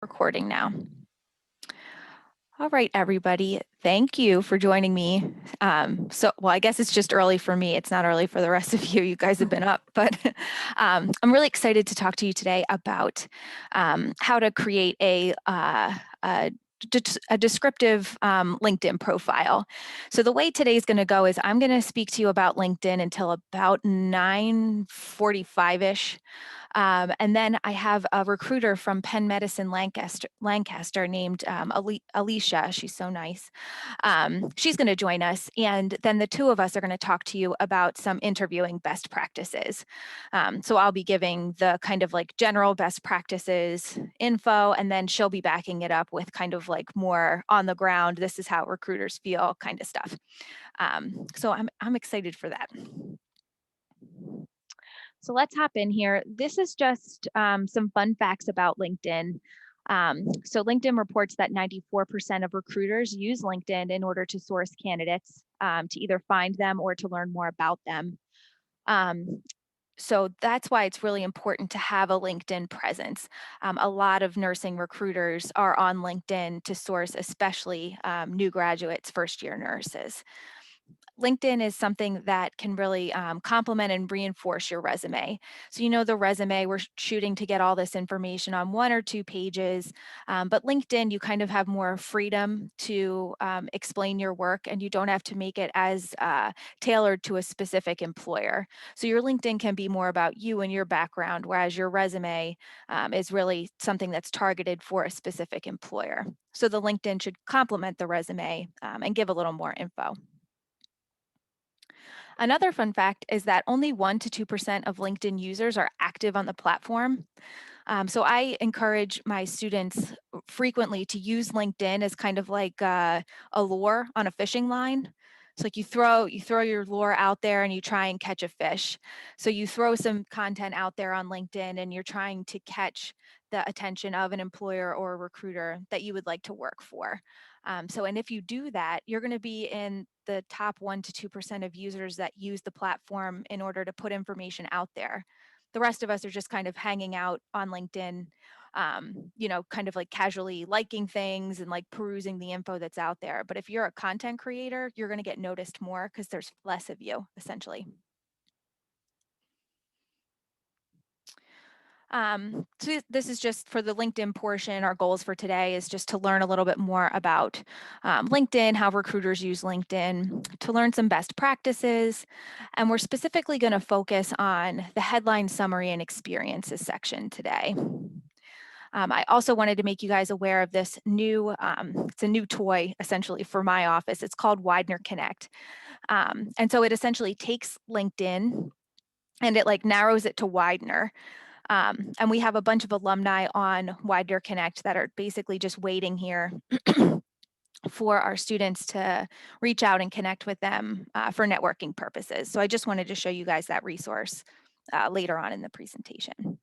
Recording now. All right, everybody. Thank you for joining me. Well, I guess it's just early for me. It's not early for the rest of you. You guys have been up, but I'm really excited to talk to you today about how to create a descriptive LinkedIn profile. So the way today's going to go is I'm going to speak to you about LinkedIn until about 9:45-ish. And then I have a recruiter from Penn Medicine Lancaster named Alicia. She's so nice. She's going to join us. And then the two of us are going to talk to you about some interviewing best practices. So I'll be giving the kind of like general best practices info, and then she'll be backing it up with kind of like more on the ground, this is how recruiters feel kind of stuff. So I'm excited for that. So let's hop in here. This is just some fun facts about LinkedIn. So LinkedIn reports that 94% of recruiters use LinkedIn in order to source candidates, to either find them or to learn more about them. So that's why it's really important to have a LinkedIn presence. A lot of nursing recruiters are on LinkedIn to source, especially new graduates, first-year nurses. LinkedIn is something that can really complement and reinforce your resume. So, you know, the resume, we're shooting to get all this information on 1 or 2 pages, but LinkedIn, you kind of have more freedom to explain your work, and you don't have to make it as tailored to a specific employer. So your LinkedIn can be more about you and your background, whereas your resume is really something that's targeted for a specific employer. So the LinkedIn should complement the resume and give a little more info. Another fun fact is that only 1 to 2% of LinkedIn users are active on the platform. So I encourage my students frequently to use LinkedIn as kind of like a lure on a fishing line. It's like you throw your lure out there and you try and catch a fish. So you throw some content out there on LinkedIn and you're trying to catch the attention of an employer or a recruiter that you would like to work for. And if you do that, you're going to be in the top 1 to 2% of users that use the platform in order to put information out there. The rest of us are just kind of hanging out on LinkedIn, kind of like casually liking things and like perusing the info that's out there. But if you're a content creator, you're going to get noticed more because there's less of you, essentially. So this is just for the LinkedIn portion. Our goals for today is just to learn a little bit more about LinkedIn, how recruiters use LinkedIn, to learn some best practices. And we're specifically going to focus on the headline summary and experiences section today. I also wanted to make you guys aware of this new, it's a new toy essentially for my office. It's called Widener Connect. And so it essentially takes LinkedIn and it like narrows it to Widener. And we have a bunch of alumni on Widener Connect that are basically just waiting here for our students to reach out and connect with them for networking purposes. So I just wanted to show you guys that resource later on in the presentation.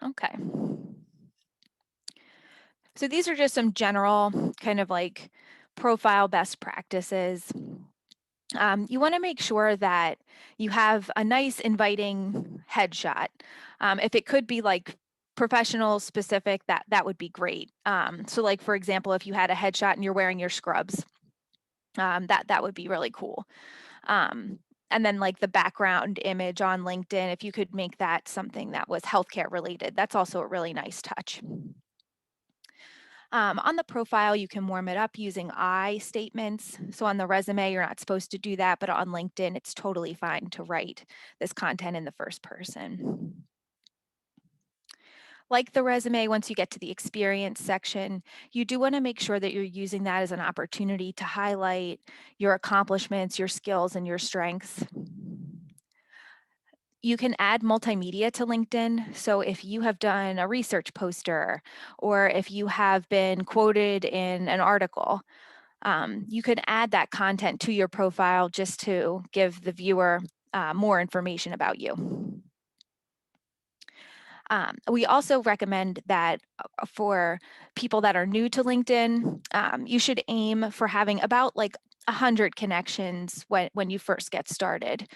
Okay. So these are just some general kind of like profile best practices. You want to make sure that you have a nice inviting headshot. If it could be like professional specific, that would be great. So like, for example, if you had a headshot and you're wearing your scrubs, that would be really cool. And then like the background image on LinkedIn, if you could make that something that was healthcare related, that's also a really nice touch. On the profile, you can warm it up using I statements. So on the resume, you're not supposed to do that, but on LinkedIn, it's totally fine to write this content in the first person. Like the resume, once you get to the experience section, you do want to make sure that you're using that as an opportunity to highlight your accomplishments, your skills, and your strengths. You can add multimedia to LinkedIn. So if you have done a research poster or if you have been quoted in an article, you can add that content to your profile just to give the viewer more information about you. We also recommend that for people that are new to LinkedIn, you should aim for having about like 100 connections when you first get started.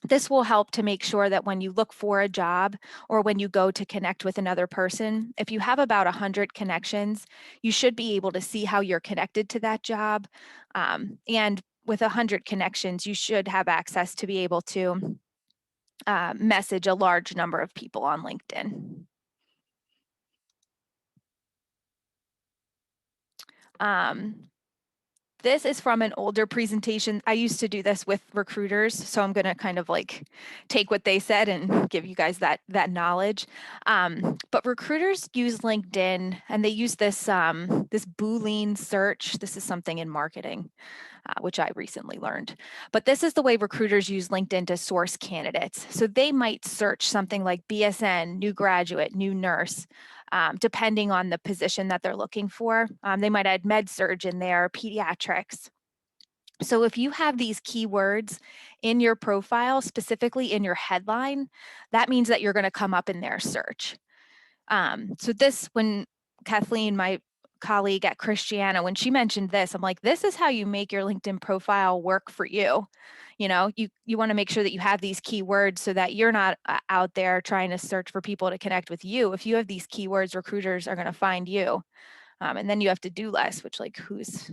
This will help to make sure that when you look for a job or when you go to connect with another person, if you have about 100 connections, you should be able to see how you're connected to that job. And with 100 connections, you should have access to be able to message a large number of people on LinkedIn. This is from an older presentation. I used to do this with recruiters, so I'm going to kind of like take what they said and give you guys that knowledge. But recruiters use LinkedIn, and they use this Boolean search. This is something in marketing, which I recently learned. But this is the way recruiters use LinkedIn to source candidates. So they might search something like BSN, new graduate, new nurse, depending on the position that they're looking for. They might add med surg in there, pediatrics. So if you have these keywords in your profile, specifically in your headline, that means that you're going to come up in their search. So this, when Kathleen, my colleague at Christiana, when she mentioned this, I'm like, this is how you make your LinkedIn profile work for you. You want to make sure that you have these keywords so that you're not out there trying to search for people to connect with you. If you have these keywords, recruiters are going to find you. And then you have to do less, which like who's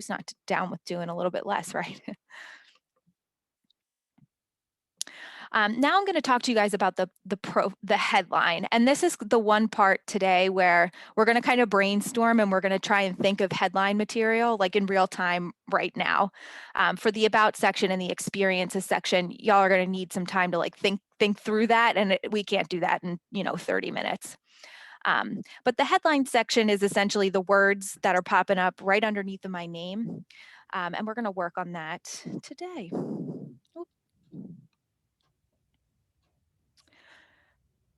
not down with doing a little bit less, right? Now I'm going to talk to you guys about the headline, and this is the one part today where we're going to kind of brainstorm and we're going to try and think of headline material like in real time right now. For the about section and the experiences section, y'all are going to need some time to like think through that, and we can't do that in 30 minutes. But the headline section is essentially the words that are popping up right underneath of my name, and we're going to work on that today. Oop.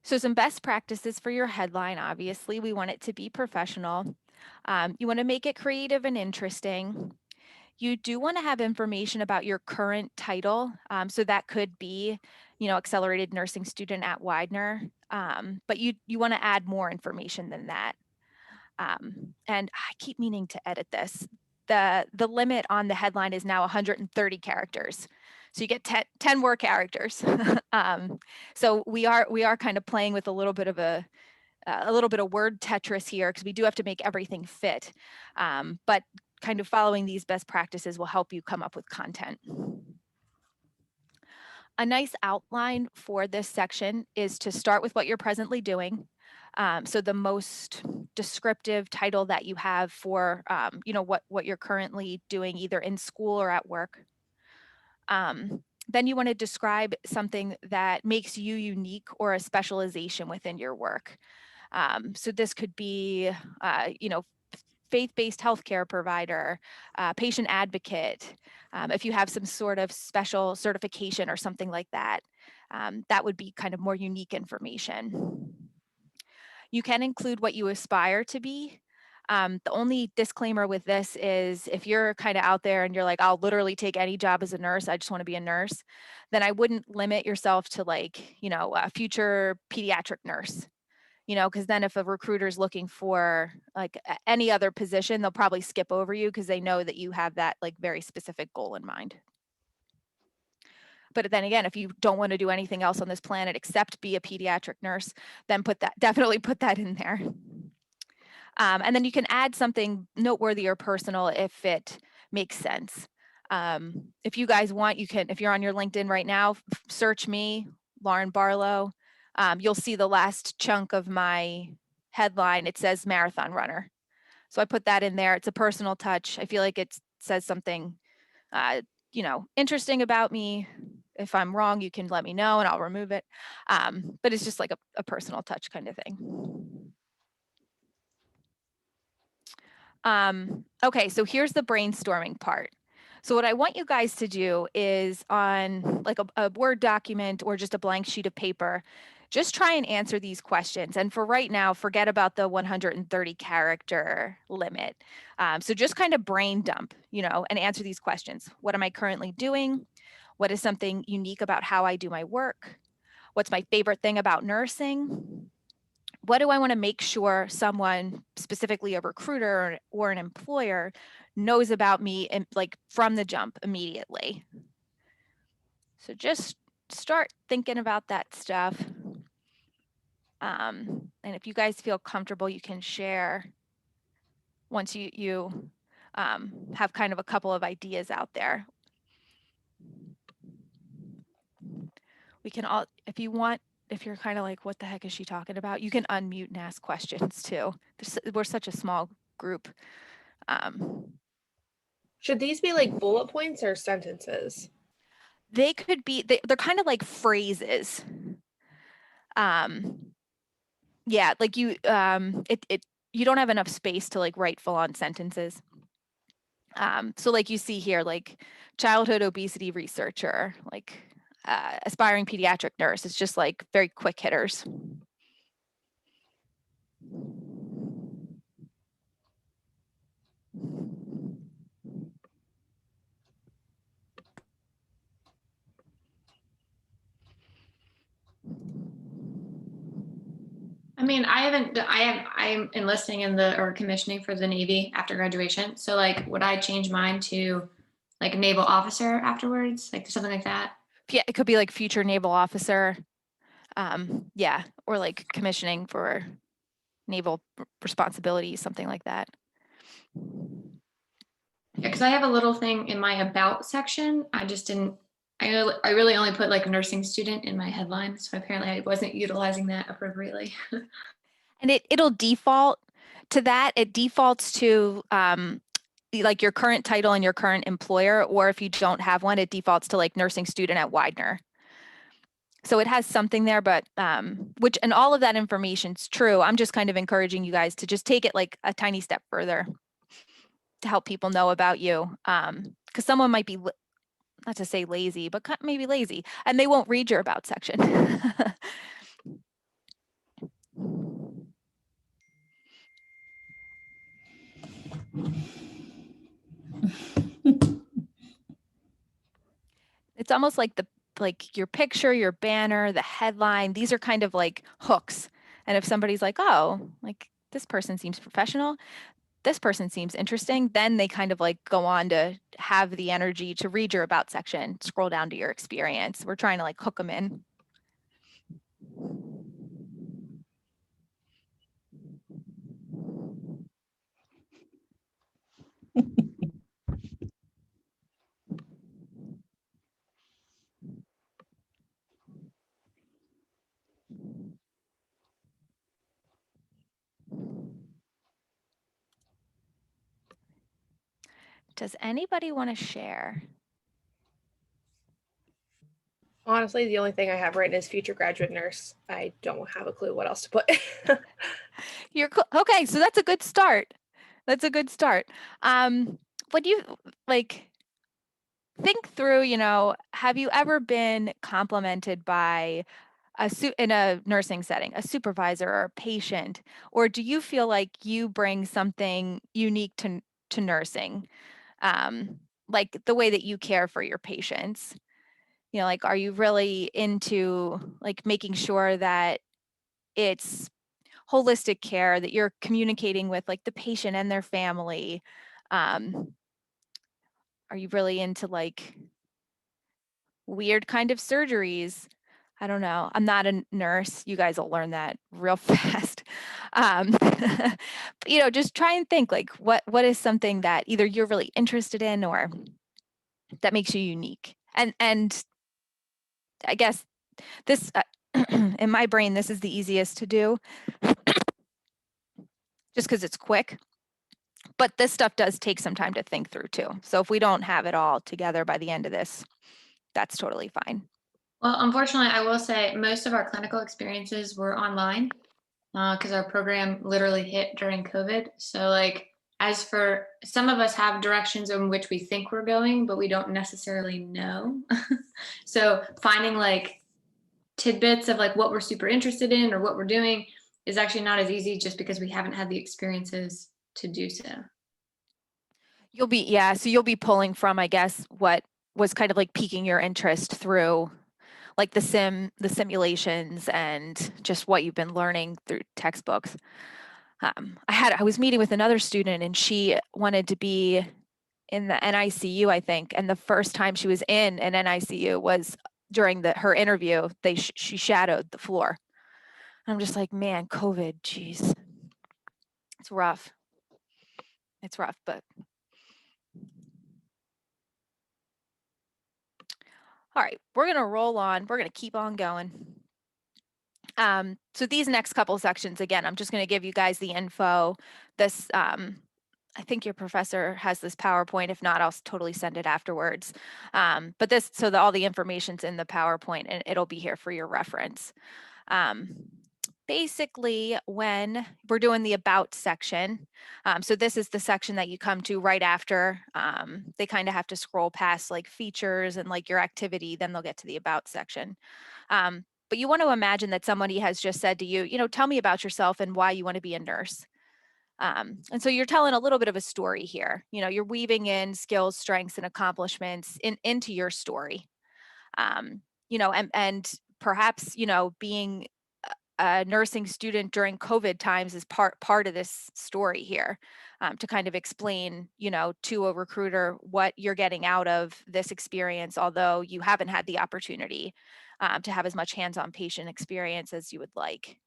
So some best practices for your headline, obviously, we want it to be professional. You want to make it creative and interesting. You do want to have information about your current title. So that could be, accelerated nursing student at Widener, but you want to add more information than that. And I keep meaning to edit this. The limit on the headline is now 130 characters. So you get 10 more characters. So we are kind of playing with a little bit of word Tetris here because we do have to make everything fit. But kind of following these best practices will help you come up with content. A nice outline for this section is to start with what you're presently doing. So the most descriptive title that you have for, what you're currently doing either in school or at work. Then you want to describe something that makes you unique or a specialization within your work. So this could be, faith-based healthcare provider, patient advocate. If you have some sort of special certification or something like that, that would be kind of more unique information. You can include what you aspire to be. The only disclaimer with this is if you're kind of out there and you're like, I'll literally take any job as a nurse, I just want to be a nurse, then I wouldn't limit yourself to like, a future pediatric nurse, because then if a recruiter is looking for like any other position, they'll probably skip over you because they know that you have that like very specific goal in mind. But then again, if you don't want to do anything else on this planet except be a pediatric nurse, then definitely put that in there. And then you can add something noteworthy or personal if it makes sense. If you guys want, you can, if you're on your LinkedIn right now, search me, Lauren Barlow. You'll see the last chunk of my headline. It says marathon runner. So I put that in there. It's a personal touch. I feel like it says something, interesting about me. If I'm wrong, you can let me know and I'll remove it. But it's just like a personal touch kind of thing. Okay, so here's the brainstorming part. So what I want you guys to do is on like a Word document or just a blank sheet of paper, just try and answer these questions. And for right now, forget about the 130 character limit. So just kind of brain dump, and answer these questions. What am I currently doing? What is something unique about how I do my work? What's my favorite thing about nursing? What do I want to make sure someone, specifically a recruiter or an employer, knows about me and like from the jump immediately? So just start thinking about that stuff. And if you guys feel comfortable, you can share once you have kind of a couple of ideas out there. We can all, if you want, if you're kind of like, what the heck is she talking about? You can unmute and ask questions too. We're such a small group. Should these be like bullet points or sentences? They could be, they're kind of like phrases. Yeah, like you don't have enough space to like write full on sentences. So like you see here, like childhood obesity researcher, like aspiring pediatric nurse. It's just like very quick hitters. I mean, I'm enlisting in or commissioning for the Navy after graduation. So like, would I change mine to like a naval officer afterwards? Like something like that? Yeah, it could be like future naval officer. Yeah, or like commissioning for naval responsibilities, something like that. Yeah, because I have a little thing in my about section. I just didn't, I really only put like nursing student in my headline. So apparently I wasn't utilizing that appropriately. And it'll default to that. It defaults to like your current title and your current employer, or if you don't have one, it defaults to like nursing student at Widener. So it has something there, but which, and all of that information's true. I'm just kind of encouraging you guys to just take it like a tiny step further to help people know about you. Because someone might be, not to say lazy, but maybe lazy, and they won't read your about section. It's almost like your picture, your banner, the headline, these are kind of like hooks. And if somebody's like, oh, like this person seems professional, this person seems interesting, then they kind of like go on to have the energy to read your about section, scroll down to your experience. We're trying to like hook them in. Does anybody want to share? Honestly, the only thing I have written is future graduate nurse. I don't have a clue what else to put. You're okay, so that's a good start. That's a good start. What do you like? Think through, have you ever been complimented by in a nursing setting, a supervisor or a patient, or do you feel like you bring something unique to nursing, like the way that you care for your patients? Like, are you really into like making sure that it's holistic care, that you're communicating with like the patient and their family? Are you really into like weird kind of surgeries? I don't know. I'm not a nurse. You guys will learn that real fast. But, just try and think like what is something that either you're really interested in or that makes you unique. And I guess this in my brain, this is the easiest to do just because it's quick. But this stuff does take some time to think through too. So if we don't have it all together by the end of this, that's totally fine. Well, unfortunately, I will say most of our clinical experiences were online because our program literally hit during COVID. So, like, as for some of us have directions in which we think we're going, but we don't necessarily know. So, finding like tidbits of like what we're super interested in or what we're doing is actually not as easy just because we haven't had the experiences to do so. So you'll be pulling from, I guess, what was kind of like piquing your interest through like the simulations and just what you've been learning through textbooks. I was meeting with another student and she wanted to be in the NICU, I think. And the first time she was in an NICU was during her interview. She shadowed the floor. I'm just like, man, COVID, geez, it's rough. It's rough, but all right, we're gonna roll on. We're gonna keep on going. So these next couple sections, again, I'm just gonna give you guys the info. This, I think your professor has this PowerPoint. If not, I'll totally send it afterwards. But this, so all the information's in the PowerPoint, and it'll be here for your reference. Um, Basically, when we're doing the about section, so this is the section that you come to right after they kind of have to scroll past like features and like your activity, then they'll get to the about section. But you want to imagine that somebody has just said to you, tell me about yourself and why you want to be a nurse. And so you're telling a little bit of a story here. You're weaving in skills, strengths, and accomplishments into your story. And perhaps, being a nursing student during COVID times is part of this story here, to kind of explain, to a recruiter what you're getting out of this experience, although you haven't had the opportunity to have as much hands-on patient experience as you would like.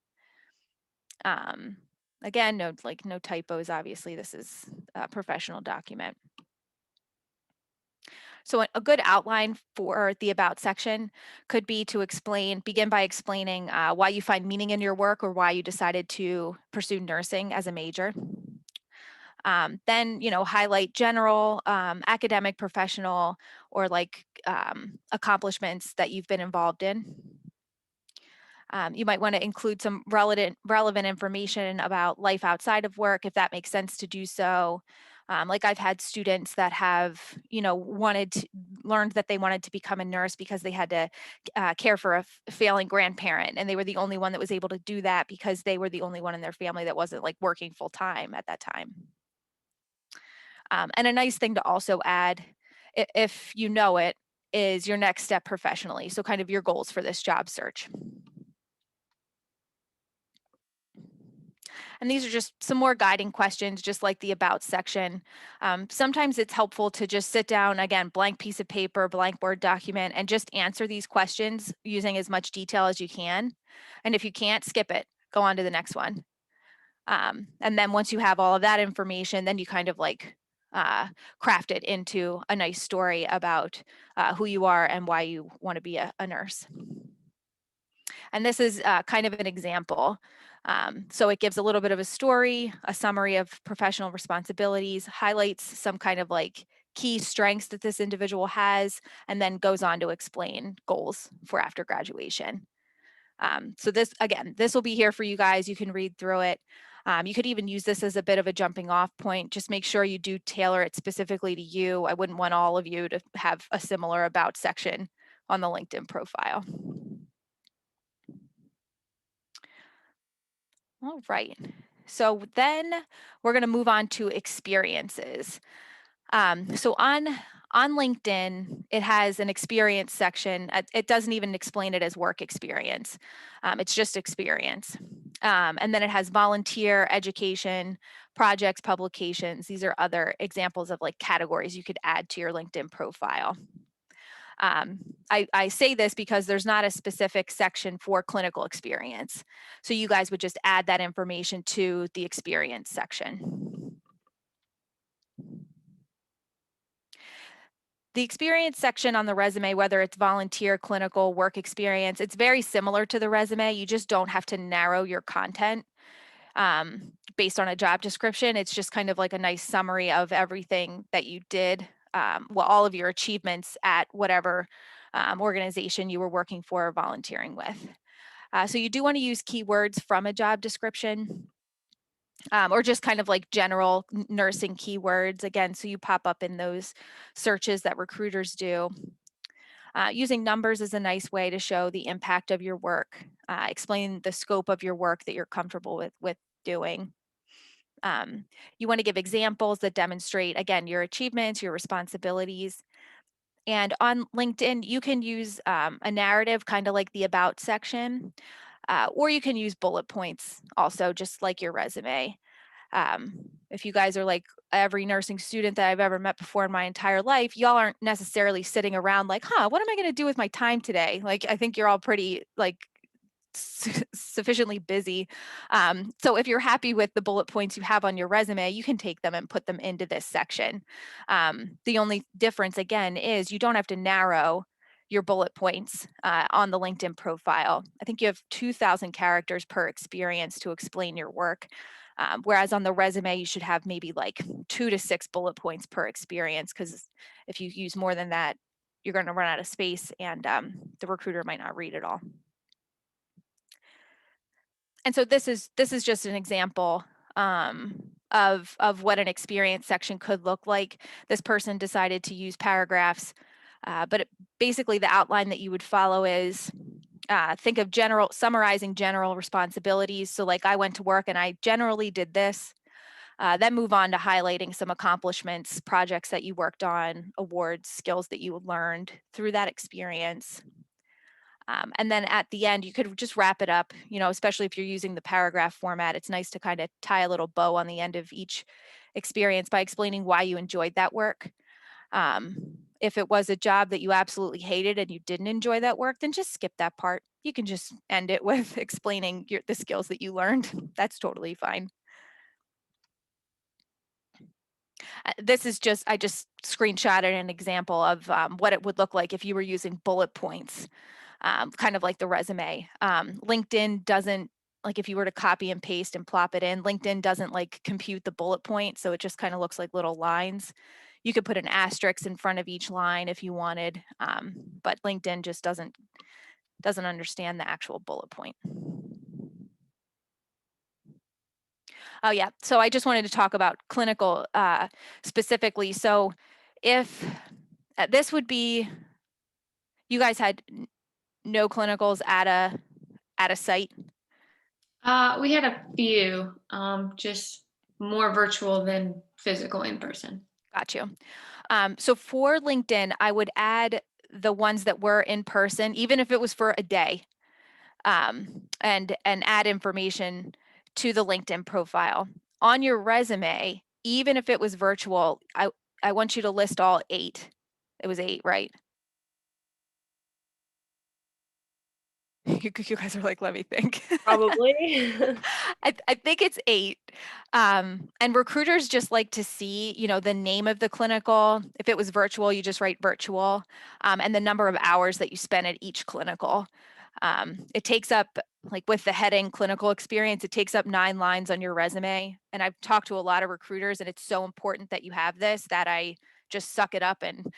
Again, no typos. Obviously, this is a professional document. So a good outline for the about section could be to begin by explaining why you find meaning in your work or why you decided to pursue nursing as a major. Then, highlight general, academic, professional, or like accomplishments that you've been involved in. You might want to include some relevant information about life outside of work, if that makes sense to do so. Like I've had students that have, learned that they wanted to become a nurse because they had to care for a failing grandparent, and they were the only one that was able to do that because they were the only one in their family that wasn't like working full time at that time. And a nice thing to also add, if you know it, is your next step professionally. So kind of your goals for this job search. And these are just some more guiding questions, just like the about section. Sometimes it's helpful to just sit down, again, blank piece of paper, blank Word document, and just answer these questions using as much detail as you can. And if you can't, skip it, go on to the next one. And then once you have all of that information, then you kind of like craft it into a nice story about who you are and why you want to be a nurse. And this is kind of an example. So it gives a little bit of a story, a summary of professional responsibilities, highlights some kind of like key strengths that this individual has, and then goes on to explain goals for after graduation. So this will be here for you guys. You can read through it. You could even use this as a bit of a jumping off point. Just make sure you do tailor it specifically to you. I wouldn't want all of you to have a similar about section on the LinkedIn profile. All right. So then we're going to move on to experiences. So on LinkedIn, it has an experience section. It doesn't even explain it as work experience. It's just experience. And then it has volunteer, education, projects, publications. These are other examples of like categories you could add to your LinkedIn profile. I say this because there's not a specific section for clinical experience. So you guys would just add that information to the experience section. The experience section on the resume, whether it's volunteer, clinical, work experience, it's very similar to the resume. You just don't have to narrow your content based on a job description. It's just kind of like a nice summary of everything that you did, all of your achievements at whatever organization you were working for or volunteering with. So you do want to use keywords from a job description, or just kind of like general nursing keywords, again, so you pop up in those searches that recruiters do. Using numbers is a nice way to show the impact of your work, explain the scope of your work that you're comfortable with doing. You want to give examples that demonstrate, again, your achievements, your responsibilities. And on LinkedIn, you can use a narrative, kind of like the about section, or you can use bullet points also, just like your resume. If you guys are like every nursing student that I've ever met before in my entire life, y'all aren't necessarily sitting around like, what am I going to do with my time today? Like, I think you're all pretty like sufficiently busy. So if you're happy with the bullet points you have on your resume, you can take them and put them into this section. The only difference, again, is you don't have to narrow your bullet points on the LinkedIn profile. I think you have 2,000 characters per experience to explain your work. Whereas on the resume, you should have maybe like 2 to 6 bullet points per experience, because if you use more than that, you're going to run out of space, and the recruiter might not read it all. And so this is just an example of what an experience section could look like. This person decided to use paragraphs, but basically the outline that you would follow is think of summarizing general responsibilities. So like, I went to work and I generally did this. Then move on to highlighting some accomplishments, projects that you worked on, awards, skills that you learned through that experience. And then at the end, you could just wrap it up, especially if you're using the paragraph format. It's nice to kind of tie a little bow on the end of each experience by explaining why you enjoyed that work. If it was a job that you absolutely hated and you didn't enjoy that work, then just skip that part. You can just end it with explaining the skills that you learned. That's totally fine. This is I just screenshotted an example of what it would look like if you were using bullet points, kind of like the resume. LinkedIn doesn't, like, if you were to copy and paste and plop it in, LinkedIn doesn't like compute the bullet point, so it just kind of looks like little lines. You could put an asterisk in front of each line if you wanted, but LinkedIn just doesn't understand the actual bullet point. Oh yeah, so I just wanted to talk about clinical specifically. So if this would be, you guys had no clinicals at a site. We had a few, just more virtual than physical in person. Got you. So for LinkedIn, I would add the ones that were in person, even if it was for a day, and add information to the LinkedIn profile. On your resume, even if it was virtual, I want you to list all 8. It was 8, right? You guys are like, let me think. Probably. I think it's 8. And recruiters just like to see, the name of the clinical. If it was virtual, you just write virtual, and the number of hours that you spent at each clinical. It takes up, like with the heading clinical experience, it takes up 9 lines on your resume. And I've talked to a lot of recruiters, and it's so important that you have this that I just suck it up and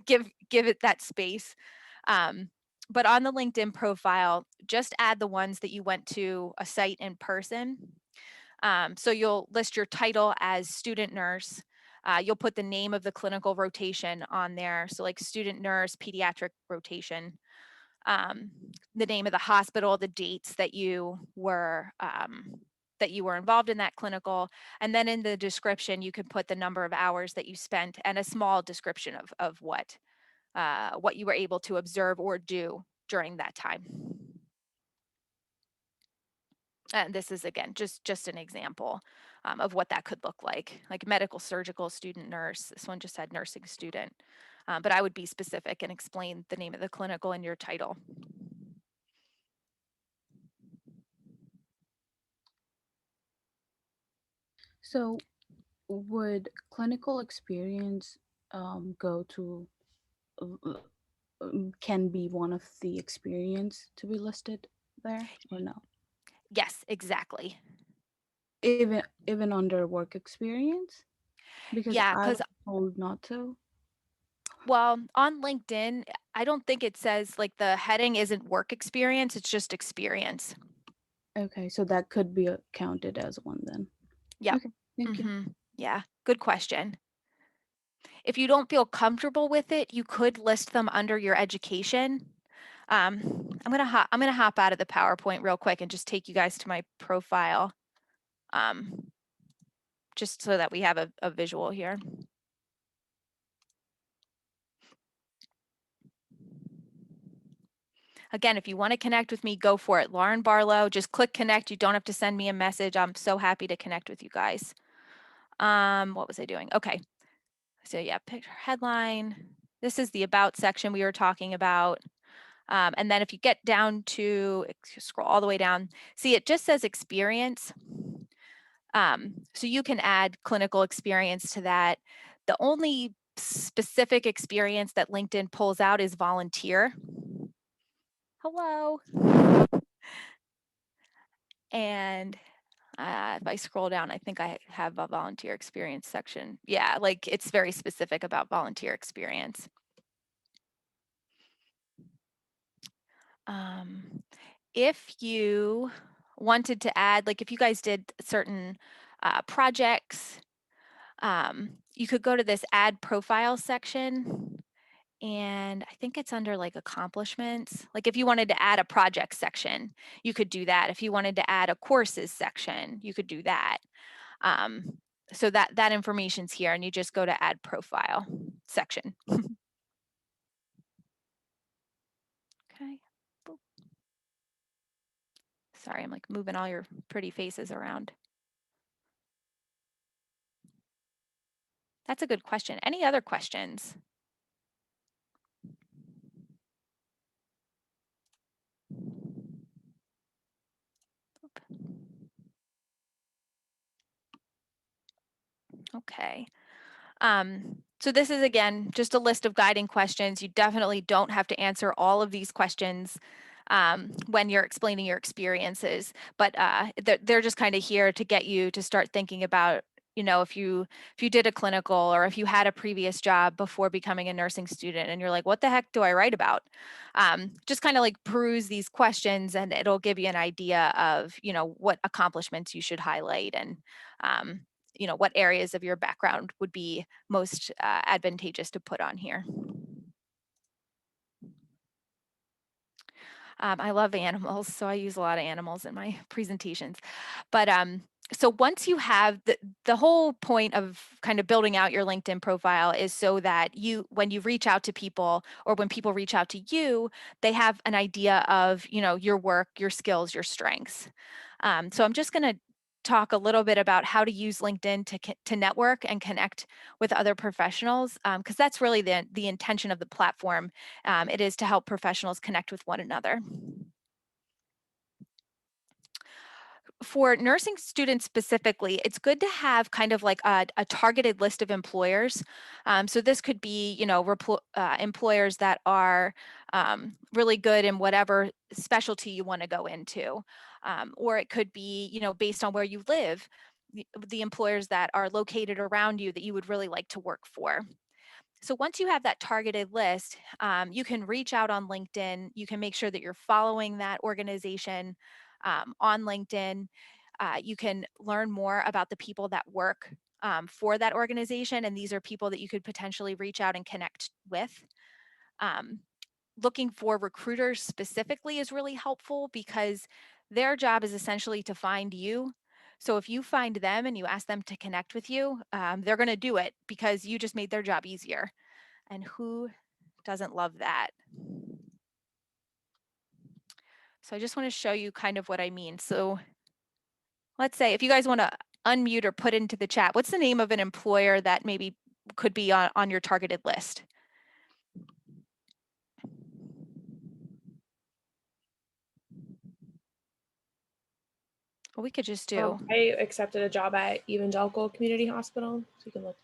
give it that space. But on the LinkedIn profile, just add the ones that you went to a site in person. So you'll list your title as student nurse. You'll put the name of the clinical rotation on there. So like student nurse, pediatric rotation, the name of the hospital, the dates that you were involved in that clinical. And then in the description, you can put the number of hours that you spent and a small description of what you were able to observe or do during that time. And this is, again, just an example of what that could look like medical, surgical, student nurse. This one just said nursing student, but I would be specific and explain the name of the clinical and your title. So, would clinical experience go to can be one of the experience to be listed there or no? Yes, exactly. Even under work experience? Because Yeah, I because, was told not to. well, on LinkedIn, I don't think it says, like, the heading isn't work experience, it's just experience. Okay, so that could be counted as one then. Yep. Okay, thank you. Yeah, good question. If you don't feel comfortable with it, you could list them under your education. I'm gonna hop out of the PowerPoint real quick and just take you guys to my profile, just so that we have a visual here. Again, if you want to connect with me, go for it. Lauren Barlow, just click connect. You don't have to send me a message. I'm so happy to connect with you guys. What was I doing? Okay. So yeah, picture headline. This is the about section we were talking about. And then if you get down to, scroll all the way down, see it just says experience. So you can add clinical experience to that. The only specific experience that LinkedIn pulls out is volunteer. Hello. And if I scroll down, I think I have a volunteer experience section. Yeah, like it's very specific about volunteer experience. If you wanted to add, like if you guys did certain projects, you could go to this add profile section, and I think it's under like accomplishments. Like if you wanted to add a project section, you could do that. If you wanted to add a courses section, you could do that. So that information's here, and you just go to add profile section. Okay. Boop. Sorry, I'm like moving all your pretty faces around. That's a good question. Any other questions? Okay. So this is, again, just a list of guiding questions. You definitely don't have to answer all of these questions when you're explaining your experiences, but they're just kind of here to get you to start thinking about, if you did a clinical, or if you had a previous job before becoming a nursing student and you're like, what the heck do I write about? Just kind of like peruse these questions, and it'll give you an idea of, what accomplishments you should highlight, and what areas of your background would be most advantageous to put on here. I love animals, so I use a lot of animals in my presentations. But so once you have the whole point of kind of building out your LinkedIn profile is so that when you reach out to people, or when people reach out to you, they have an idea of, your work, your skills, your strengths. So I'm just going to talk a little bit about how to use LinkedIn to network and connect with other professionals, because that's really the intention of the platform. It is to help professionals connect with one another. For nursing students specifically, it's good to have kind of like a targeted list of employers. So this could be, employers that are really good in whatever specialty you want to go into. Or it could be, based on where you live, the employers that are located around you that you would really like to work for. So once you have that targeted list, you can reach out on LinkedIn. You can make sure that you're following that organization on LinkedIn. You can learn more about the people that work for that organization, and these are people that you could potentially reach out and connect with. Looking for recruiters specifically is really helpful, because their job is essentially to find you. So if you find them and you ask them to connect with you, they're going to do it because you just made their job easier. And who doesn't love that? So I just want to show you kind of what I mean. So let's say if you guys want to unmute or put into the chat, what's the name of an employer that maybe could be on your targeted list? Well, we could just do. I accepted a job at Evangelical Community Hospital, so you can look.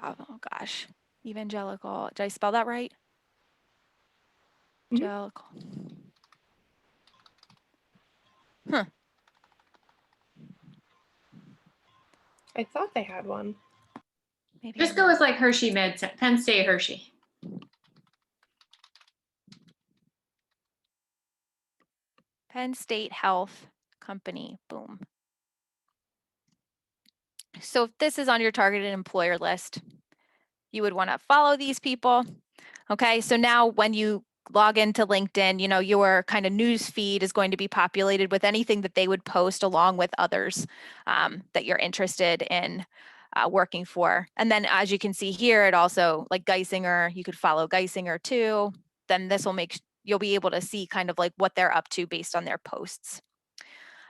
Oh gosh, Evangelical. Did I spell that right? Mhm. Evangelical. Huh. I thought they had one. Maybe Just go with like Hershey Med, Penn State Hershey. Penn State Health Company. Boom. So if this is on your targeted employer list, you would want to follow these people. Okay, so now when you log into LinkedIn, your kind of news feed is going to be populated with anything that they would post, along with others that you're interested in working for. And then as you can see here, it also, like Geisinger, you could follow Geisinger too. then this will you'll be able to see kind of like what they're up to based on their posts.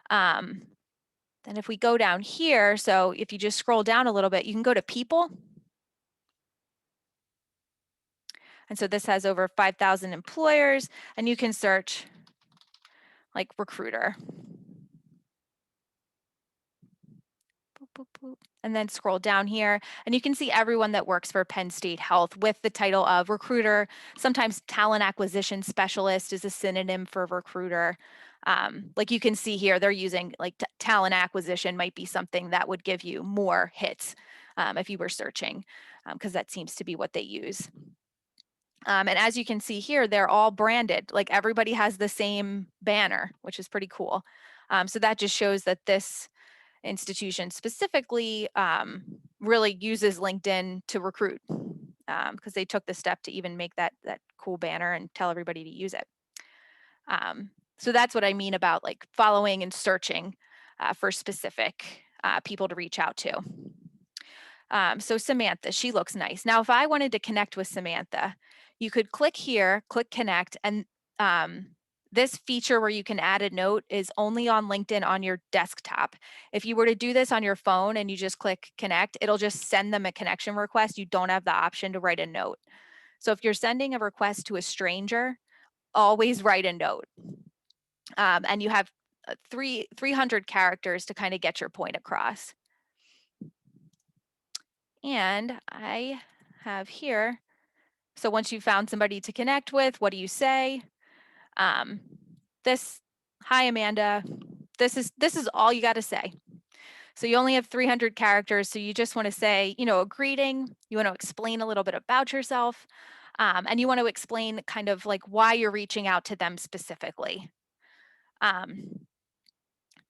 Then if we go down here, so if you just scroll down a little bit, you can go to people. And so this has over 5,000 employers, and you can search like recruiter. Boop, boop, boop. And then scroll down here, and you can see everyone that works for Penn State Health with the title of recruiter. Sometimes talent acquisition specialist is a synonym for recruiter. Like you can see here, they're using like talent acquisition might be something that would give you more hits if you were searching, because that seems to be what they use. And as you can see here, they're all branded, like everybody has the same banner, which is pretty cool. So that just shows that this institution specifically really uses LinkedIn to recruit, because they took the step to even make that cool banner and tell everybody to use it. So that's what I mean about like following and searching for specific people to reach out to. So Samantha, she looks nice. Now, if I wanted to connect with Samantha, you could click here, click connect, and this feature where you can add a note is only on LinkedIn on your desktop. If you were to do this on your phone and you just click connect, it'll just send them a connection request. You don't have the option to write a note. So if you're sending a request to a stranger, always write a note. And you have 300 characters to kind of get your point across. And I have here, so once you've found somebody to connect with, what do you say? Hi Amanda, this is all you got to say. So you only have 300 characters, so you just want to say, a greeting. You want to explain a little bit about yourself, and you want to explain kind of like why you're reaching out to them specifically.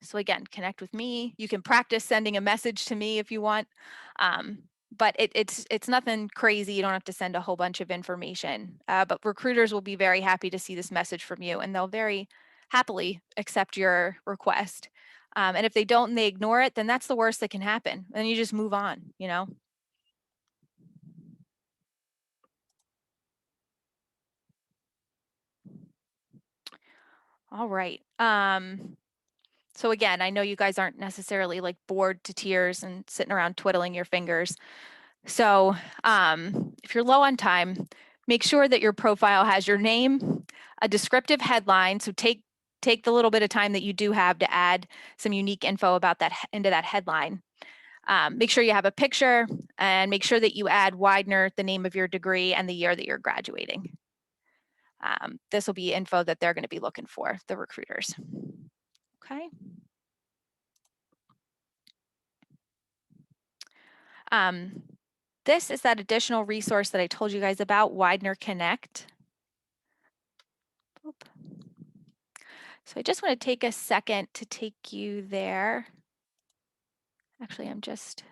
So again, connect with me. You can practice sending a message to me if you want. But it's nothing crazy. You don't have to send a whole bunch of information. But recruiters will be very happy to see this message from you, and they'll very happily accept your request. And if they don't and they ignore it, then that's the worst that can happen. And you just move on, All right. So again, I know you guys aren't necessarily like bored to tears and sitting around twiddling your fingers. So if you're low on time, make sure that your profile has your name, a descriptive headline. So take the little bit of time that you do have to add some unique info about that into that headline. Make sure you have a picture, and make sure that you add Widener, the name of your degree, and the year that you're graduating. This will be info that they're going to be looking for, the recruiters. Okay. This is that additional resource that I told you guys about, Widener Connect. Oop. So I just want to take a second to take you there. Actually, I'm just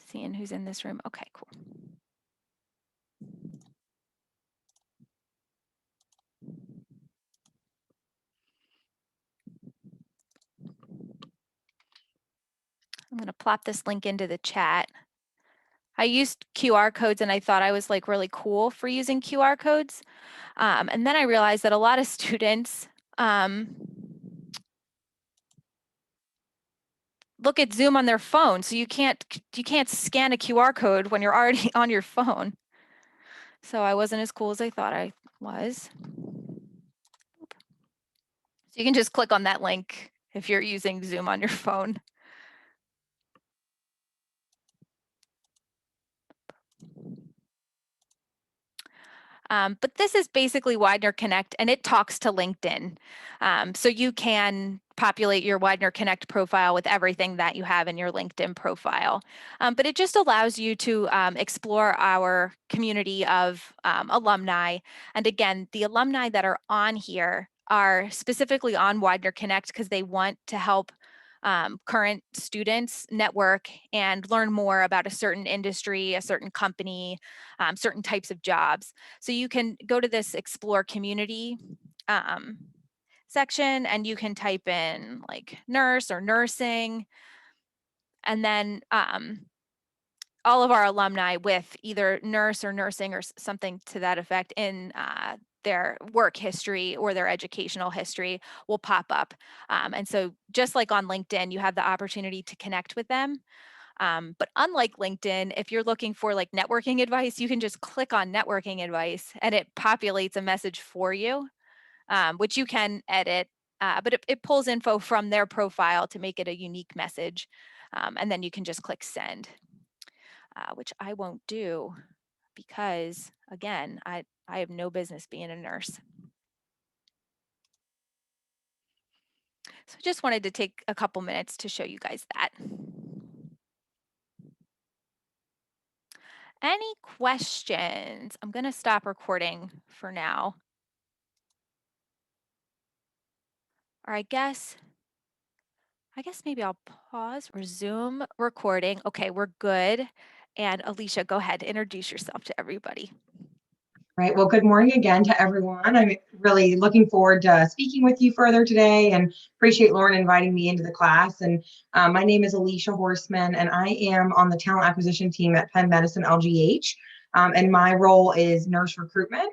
seeing who's in this room. Okay, cool. I'm going to plop this link into the chat. I used QR codes and I thought I was like really cool for using QR codes. And then I realized that a lot of students look at Zoom on their phone. So you can't scan a QR code when you're already on your phone. So I wasn't as cool as I thought I was. So you can just click on that link if you're using Zoom on your phone. But this is basically Widener Connect, and it talks to LinkedIn. So you can populate your Widener Connect profile with everything that you have in your LinkedIn profile. But it just allows you to explore our community of alumni. And again, the alumni that are on here are specifically on Widener Connect because they want to help current students network and learn more about a certain industry, a certain company, certain types of jobs. So you can go to this explore community section, and you can type in like nurse or nursing. And then all of our alumni with either nurse or nursing or something to that effect in their work history or their educational history will pop up. And so just like on LinkedIn, you have the opportunity to connect with them. But unlike LinkedIn, if you're looking for like networking advice, you can just click on networking advice and it populates a message for you, which you can edit. But it pulls info from their profile to make it a unique message. And then you can just click send, which I won't do because, again, I have no business being a nurse. So just wanted to take a couple minutes to show you guys that. Any questions? I'm going to stop recording for now. Or I guess maybe I'll pause, resume recording. Okay, we're good. And Alicia, go ahead, introduce yourself to everybody. Right. Well, good morning again to everyone. I'm really looking forward to speaking with you further today and appreciate Lauren inviting me into the class. And my name is Alicia Horseman, and I am on the talent acquisition team at Penn Medicine LGH. And my role is nurse recruitment.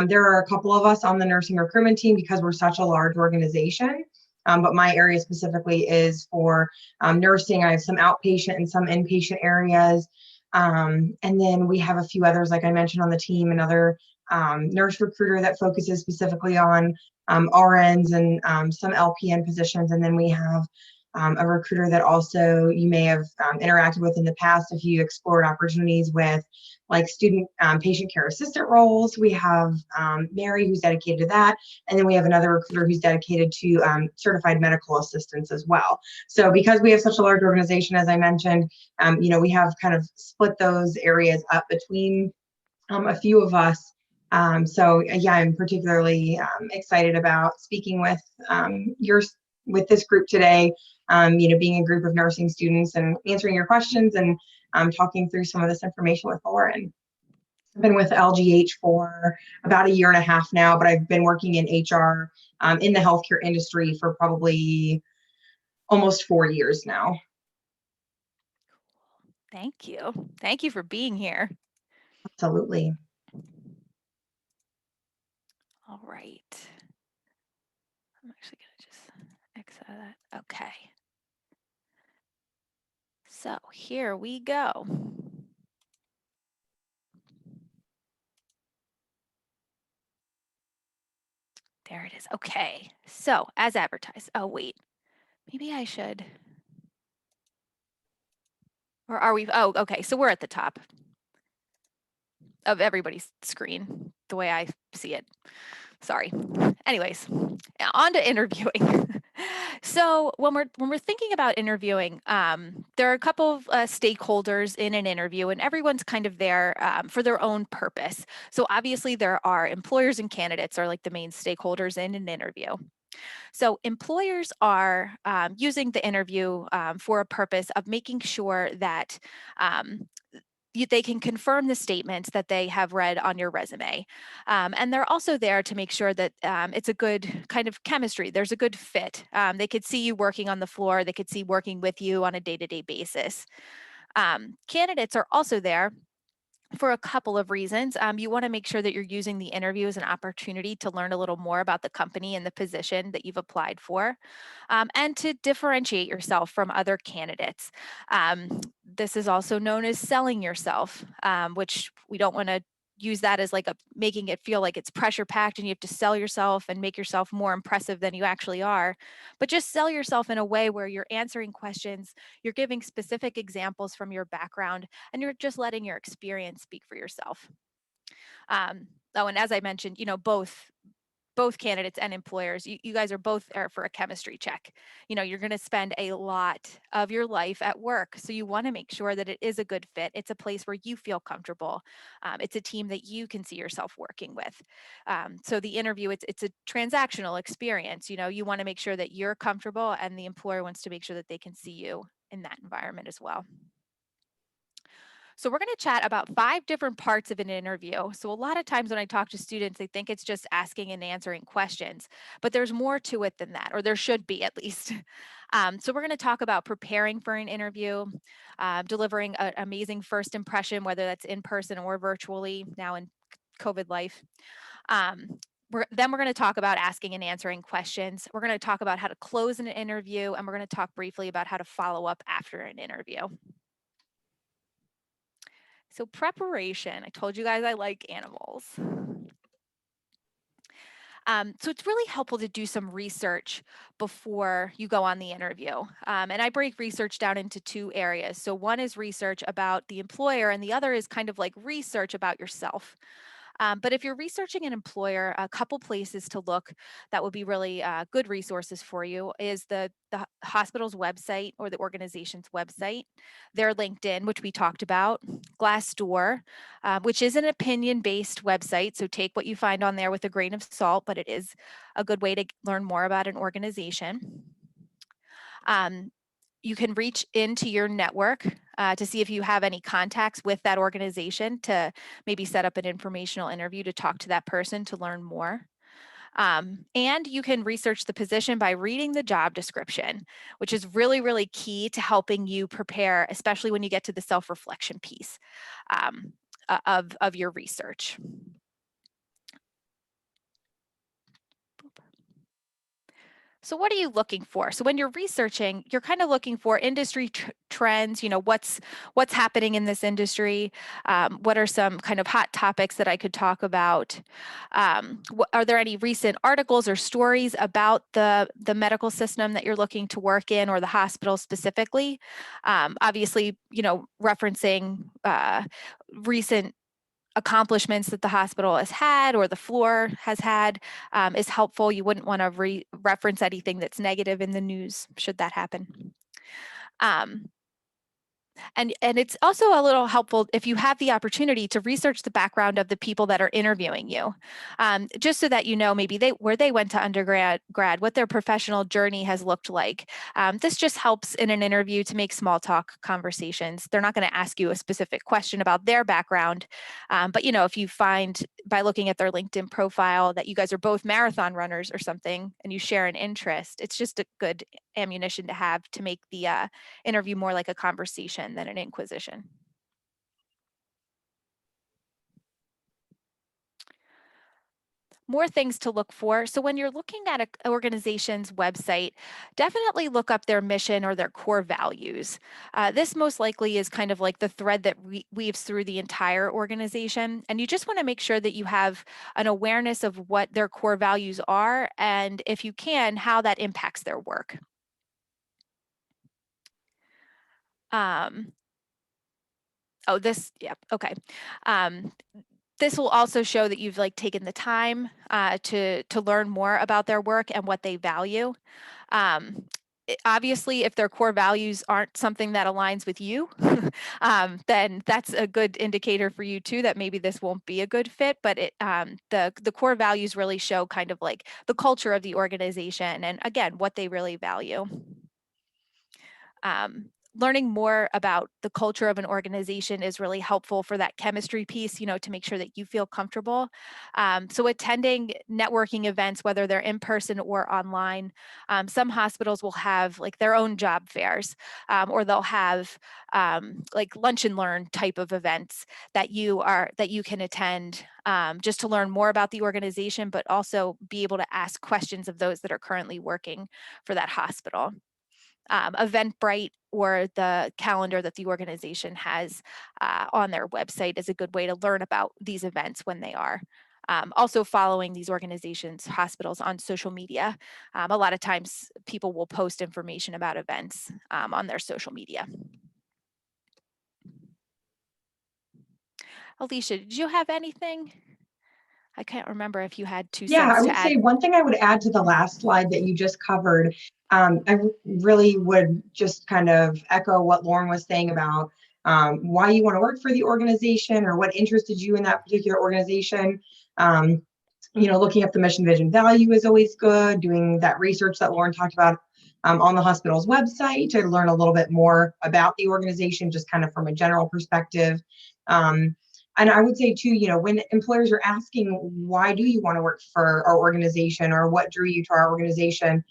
There are a couple of us on the nursing recruitment team because we're such a large organization. But my area specifically is for nursing. I have some outpatient and some inpatient areas. And then we have a few others, like I mentioned on the team, another nurse recruiter that focuses specifically on RNs and some LPN positions. And then we have a recruiter that also you may have interacted with in the past if you explored opportunities with like student patient care assistant roles. We have Mary, who's dedicated to that. And then we have another recruiter who's dedicated to certified medical assistants as well. So because we have such a large organization, as I mentioned, we have kind of split those areas up between a few of us. So yeah, I'm particularly excited about speaking with with this group today. Being a group of nursing students and answering your questions and talking through some of this information with Lauren. I've been with LGH for about 1.5 years now, but I've been working in HR in the healthcare industry for probably almost 4 years now. Thank you. Thank you for being here. Absolutely. All right. I'm actually going to just exit that. Okay. So here we go. There it is. Okay. So as advertised. Oh, wait. Maybe I should. Or are we? Oh, okay. So we're at the top of everybody's screen, the way I see it. Sorry. Anyways, on to interviewing. So when we're thinking about interviewing, there are a couple of stakeholders in an interview, and everyone's kind of there for their own purpose. So obviously, there are employers and candidates are like the main stakeholders in an interview. So employers are using the interview for a purpose of making sure that they can confirm the statements that they have read on your resume. And they're also there to make sure that it's a good kind of chemistry. There's a good fit. They could see you working on the floor. They could see working with you on a day-to-day basis. Candidates are also there for a couple of reasons. You want to make sure that you're using the interview as an opportunity to learn a little more about the company and the position that you've applied for, and to differentiate yourself from other candidates. This is also known as selling yourself, which we don't want to use that as like making it feel like it's pressure packed and you have to sell yourself and make yourself more impressive than you actually are, but just sell yourself in a way where you're answering questions, you're giving specific examples from your background, and you're just letting your experience speak for yourself. And as I mentioned, both candidates and employers, you guys are both there for a chemistry check. You're going to spend a lot of your life at work. So you want to make sure that it is a good fit. It's a place where you feel comfortable. It's a team that you can see yourself working with. So the interview, it's a transactional experience. You want to make sure that you're comfortable, and the employer wants to make sure that they can see you in that environment as well. So we're going to chat about 5 different parts of an interview. So a lot of times when I talk to students, they think it's just asking and answering questions, but there's more to it than that, or there should be at least. So we're going to talk about preparing for an interview, delivering an amazing first impression, whether that's in person or virtually now in COVID life. Then we're going to talk about asking and answering questions. We're going to talk about how to close an interview, and we're going to talk briefly about how to follow up after an interview. So preparation, I told you guys I like animals. So it's really helpful to do some research before you go on the interview. And I break research down into 2 areas. So one is research about the employer, and the other is kind of like research about yourself. But if you're researching an employer, a couple places to look that would be really good resources for you is the hospital's website or the organization's website, their LinkedIn, which we talked about, Glassdoor, which is an opinion-based website. So take what you find on there with a grain of salt, but it is a good way to learn more about an organization. You can reach into your network to see if you have any contacts with that organization to maybe set up an informational interview to talk to that person to learn more. And you can research the position by reading the job description, which is really, really key to helping you prepare, especially when you get to the self-reflection piece of your research. So what are you looking for? So when you're researching, you're kind of looking for industry trends, what's happening in this industry? What are some kind of hot topics that I could talk about? Are there any recent articles or stories about the medical system that you're looking to work in, or the hospital specifically? Obviously, referencing recent accomplishments that the hospital has had or the floor has had is helpful. You wouldn't want to reference anything that's negative in the news should that happen. And it's also a little helpful if you have the opportunity to research the background of the people that are interviewing you, just so that you know maybe where they went to undergrad, what their professional journey has looked like. This just helps in an interview to make small talk conversations. They're not going to ask you a specific question about their background, but if you find by looking at their LinkedIn profile that you guys are both marathon runners or something and you share an interest, it's just a good ammunition to have to make the interview more like a conversation than an inquisition. More things to look for. So when you're looking at an organization's website, definitely look up their mission or their core values. This most likely is kind of like the thread that weaves through the entire organization. And you just want to make sure that you have an awareness of what their core values are, and if you can, how that impacts their work. Okay. This will also show that you've taken the time to learn more about their work and what they value. Obviously, if their core values aren't something that aligns with you, then that's a good indicator for you too that maybe this won't be a good fit. But the core values really show kind of like the culture of the organization and, again, what they really value. Learning more about the culture of an organization is really helpful for that chemistry piece, to make sure that you feel comfortable. So attending networking events, whether they're in person or online, some hospitals will have their own job fairs, or they'll have lunch and learn type of events that you can attend, just to learn more about the organization, but also be able to ask questions of those that are currently working for that hospital. Eventbrite or the calendar that the organization has on their website is a good way to learn about these events when they are. Also following these organizations, hospitals, on social media. A lot of times people will post information about events on their social media. Alicia, did you have anything? I can't remember if you had 2 Yeah, cents I to would add. say one thing I would add to the last slide that you just covered, I really would just kind of echo what Lauren was saying about why you want to work for the organization or what interested you in that particular organization. Looking up the mission, vision, value is always good. Doing that research that Lauren talked about on the hospital's website to learn a little bit more about the organization, just kind of from a general perspective. And I would say too, when employers are asking, why do you want to work for our organization, or what drew you to our organization,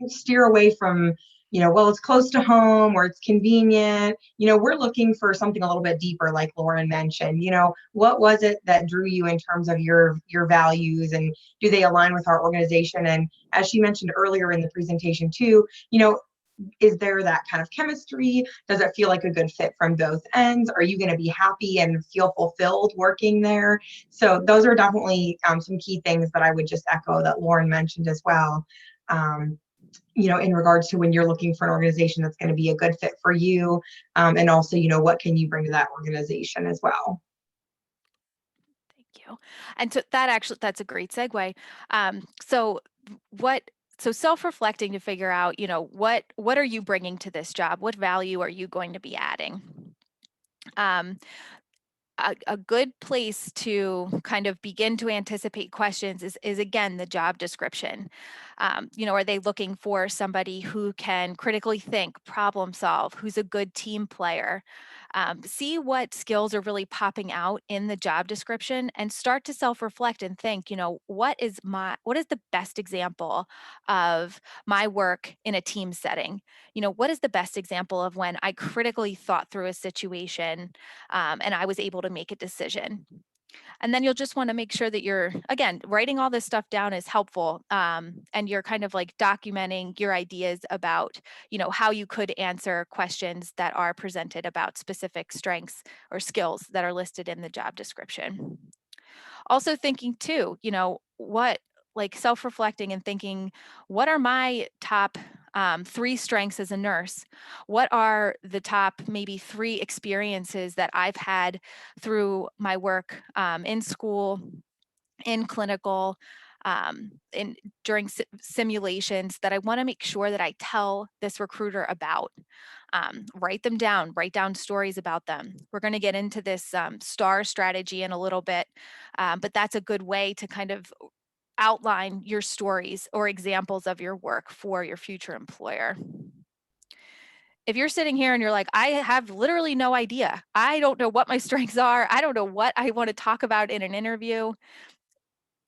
steer away from, well, it's close to home or it's convenient. We're looking for something a little bit deeper, like Lauren mentioned. What was it that drew you in terms of your values, and do they align with our organization? And as she mentioned earlier in the presentation too, is there that kind of chemistry? Does it feel like a good fit from both ends? Are you going to be happy and feel fulfilled working there? So those are definitely some key things that I would just echo that Lauren mentioned as well. In regards to when you're looking for an organization that's going to be a good fit for you, and also, what can you bring to that organization as well? Thank you. And so that's a great segue. So self-reflecting to figure out, what are you bringing to this job? What value are you going to be adding? A good place to kind of begin to anticipate questions is again the job description. Are they looking for somebody who can critically think, problem solve, who's a good team player? See what skills are really popping out in the job description, and start to self-reflect and think, what is the best example of my work in a team setting? What is the best example of when I critically thought through a situation, and I was able to make a decision? And then you'll just want to make sure that you're, again, writing all this stuff down is helpful. And you're kind of like documenting your ideas about, how you could answer questions that are presented about specific strengths or skills that are listed in the job description. Also thinking too, like self-reflecting and thinking, what are my top 3 strengths as a nurse? What are the top maybe 3 experiences that I've had through my work in school, in clinical, in during simulations that I want to make sure that I tell this recruiter about? Write them down, write down stories about them. We're going to get into this STAR strategy in a little bit, but that's a good way to kind of outline your stories or examples of your work for your future employer. If you're sitting here and you're like, I have literally no idea, I don't know what my strengths are, I don't know what I want to talk about in an interview,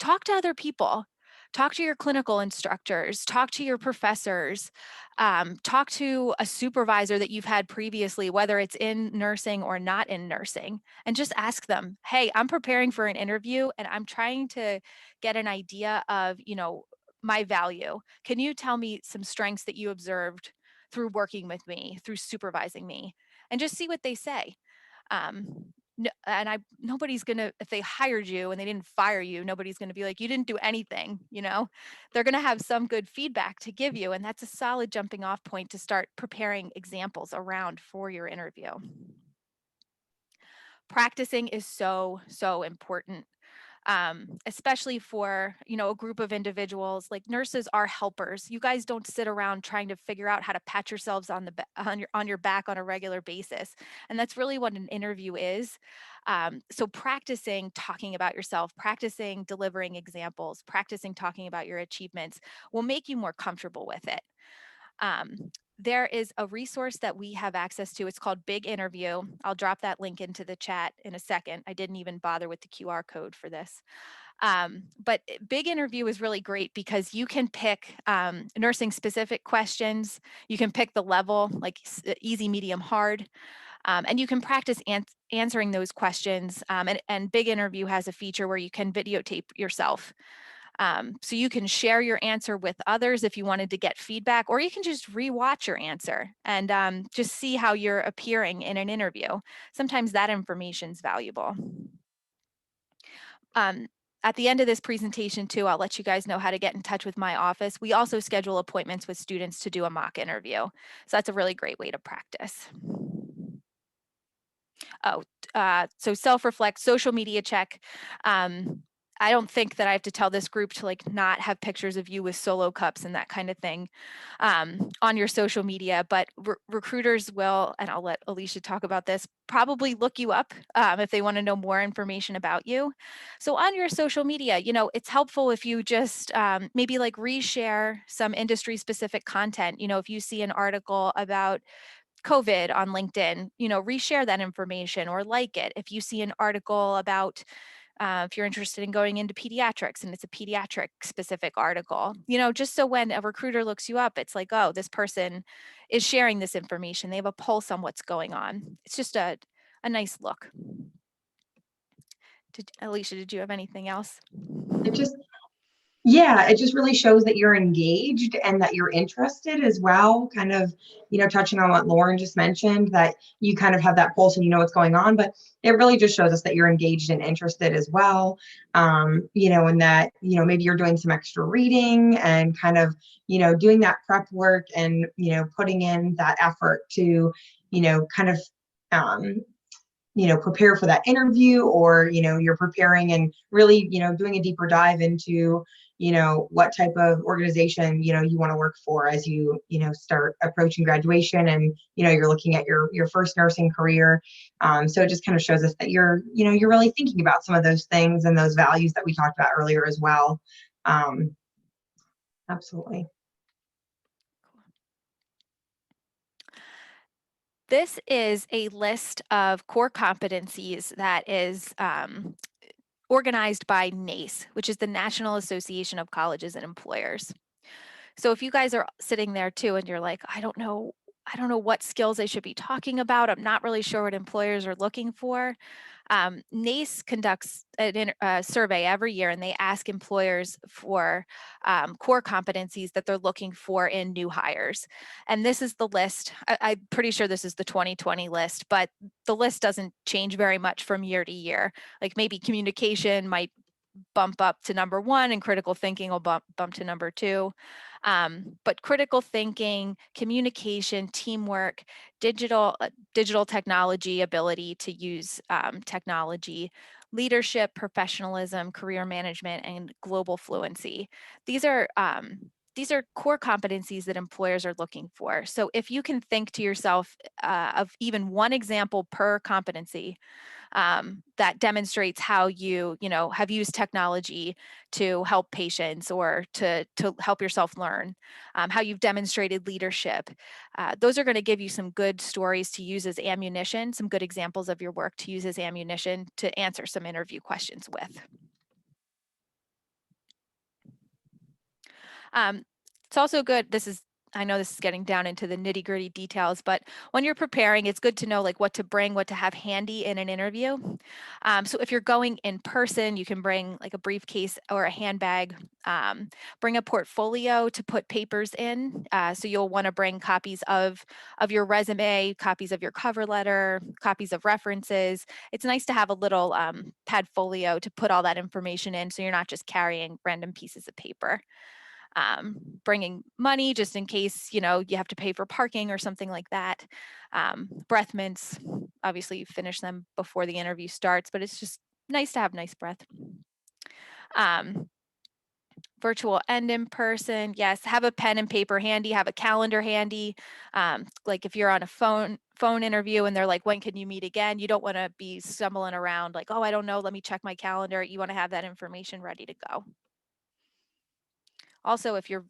talk to other people. Talk to your clinical instructors, talk to your professors, talk to a supervisor that you've had previously, whether it's in nursing or not in nursing, and just ask them, hey, I'm preparing for an interview and I'm trying to get an idea of, my value. Can you tell me some strengths that you observed through working with me, through supervising me? And just see what they say. No, and nobody's gonna, if they hired you and they didn't fire you, nobody's gonna be like, you didn't do anything. They're gonna have some good feedback to give you, and that's a solid jumping off point to start preparing examples around for your interview. Practicing is so, so important. Especially for a group of individuals. Like, nurses are helpers. You guys don't sit around trying to figure out how to pat yourselves on your back on a regular basis, and that's really what an interview is. So practicing talking about yourself, practicing delivering examples, practicing talking about your achievements will make you more comfortable with it. There is a resource that we have access to. It's called Big Interview. I'll drop that link into the chat in a second. I didn't even bother with the QR code for this. But Big Interview is really great because you can pick nursing specific questions. You can pick the level, like easy, medium, hard. And you can practice answering those questions. And Big Interview has a feature where you can videotape yourself. So you can share your answer with others if you wanted to get feedback, or you can just rewatch your answer and just see how you're appearing in an interview. Sometimes that information is valuable. At the end of this presentation too, I'll let you guys know how to get in touch with my office. We also schedule appointments with students to do a mock interview. So that's a really great way to practice. So self-reflect, social media check. I don't think that I have to tell this group to like not have pictures of you with solo cups and that kind of thing on your social media, but recruiters will, and I'll let Alicia talk about this, probably look you up if they want to know more information about you. So on your social media, it's helpful if you just maybe like reshare some industry specific content. If you see an article about COVID on LinkedIn, reshare that information or like it. If you see an article about if you're interested in going into pediatrics and it's a pediatric specific article, just so when a recruiter looks you up, it's like, oh, this person is sharing this information. They have a pulse on what's going on. It's just a nice look. Alicia, did you have anything else? It just, yeah, it just really shows that you're engaged and that you're interested as well. Kind of, touching on what Lauren just mentioned, that you kind of have that pulse and you know what's going on, but it really just shows us that you're engaged and interested as well. And that, maybe you're doing some extra reading and kind of, doing that prep work and, putting in that effort to, kind of, prepare for that interview, or, you're preparing and really, doing a deeper dive into, what type of organization, you want to work for as you, start approaching graduation and, you're looking at your first nursing career. So it just kind of shows us that you're really thinking about some of those things and those values that we talked about earlier as well. Absolutely. This is a list of core competencies that is organized by NACE, which is the National Association of Colleges and Employers. So if you guys are sitting there too and you're like, I don't know what skills I should be talking about, I'm not really sure what employers are looking for. NACE conducts a survey every year, and they ask employers for core competencies that they're looking for in new hires. And this is the list. I'm pretty sure this is the 2020 list, but the list doesn't change very much from year to year. Like maybe communication might bump up to number 1 and critical thinking will bump to number 2. But critical thinking, communication, teamwork, digital technology, ability to use technology, leadership, professionalism, career management, and global fluency. These are core competencies that employers are looking for. So if you can think to yourself of even one example per competency, that demonstrates how you have used technology to help patients or to help yourself learn, how you've demonstrated leadership. Those are going to give you some good stories to use as ammunition, some good examples of your work to use as ammunition to answer some interview questions with. It's also good, I know this is getting down into the nitty gritty details, but when you're preparing, it's good to know like what to bring, what to have handy in an interview. So if you're going in person, you can bring like a briefcase or a handbag, bring a portfolio to put papers in. So you'll want to bring copies of your resume, copies of your cover letter, copies of references. It's nice to have a little padfolio to put all that information in, so you're not just carrying random pieces of paper. Bringing money just in case, you have to pay for parking or something like that. Breath mints, obviously you finish them before the interview starts, but it's just nice to have nice breath. Virtual and in person, yes, have a pen and paper handy, have a calendar handy. Like if you're on a phone interview and they're like, when can you meet again? You don't want to be stumbling around like, oh, I don't know, let me check my calendar. You want to have that information ready to go. Also, if you're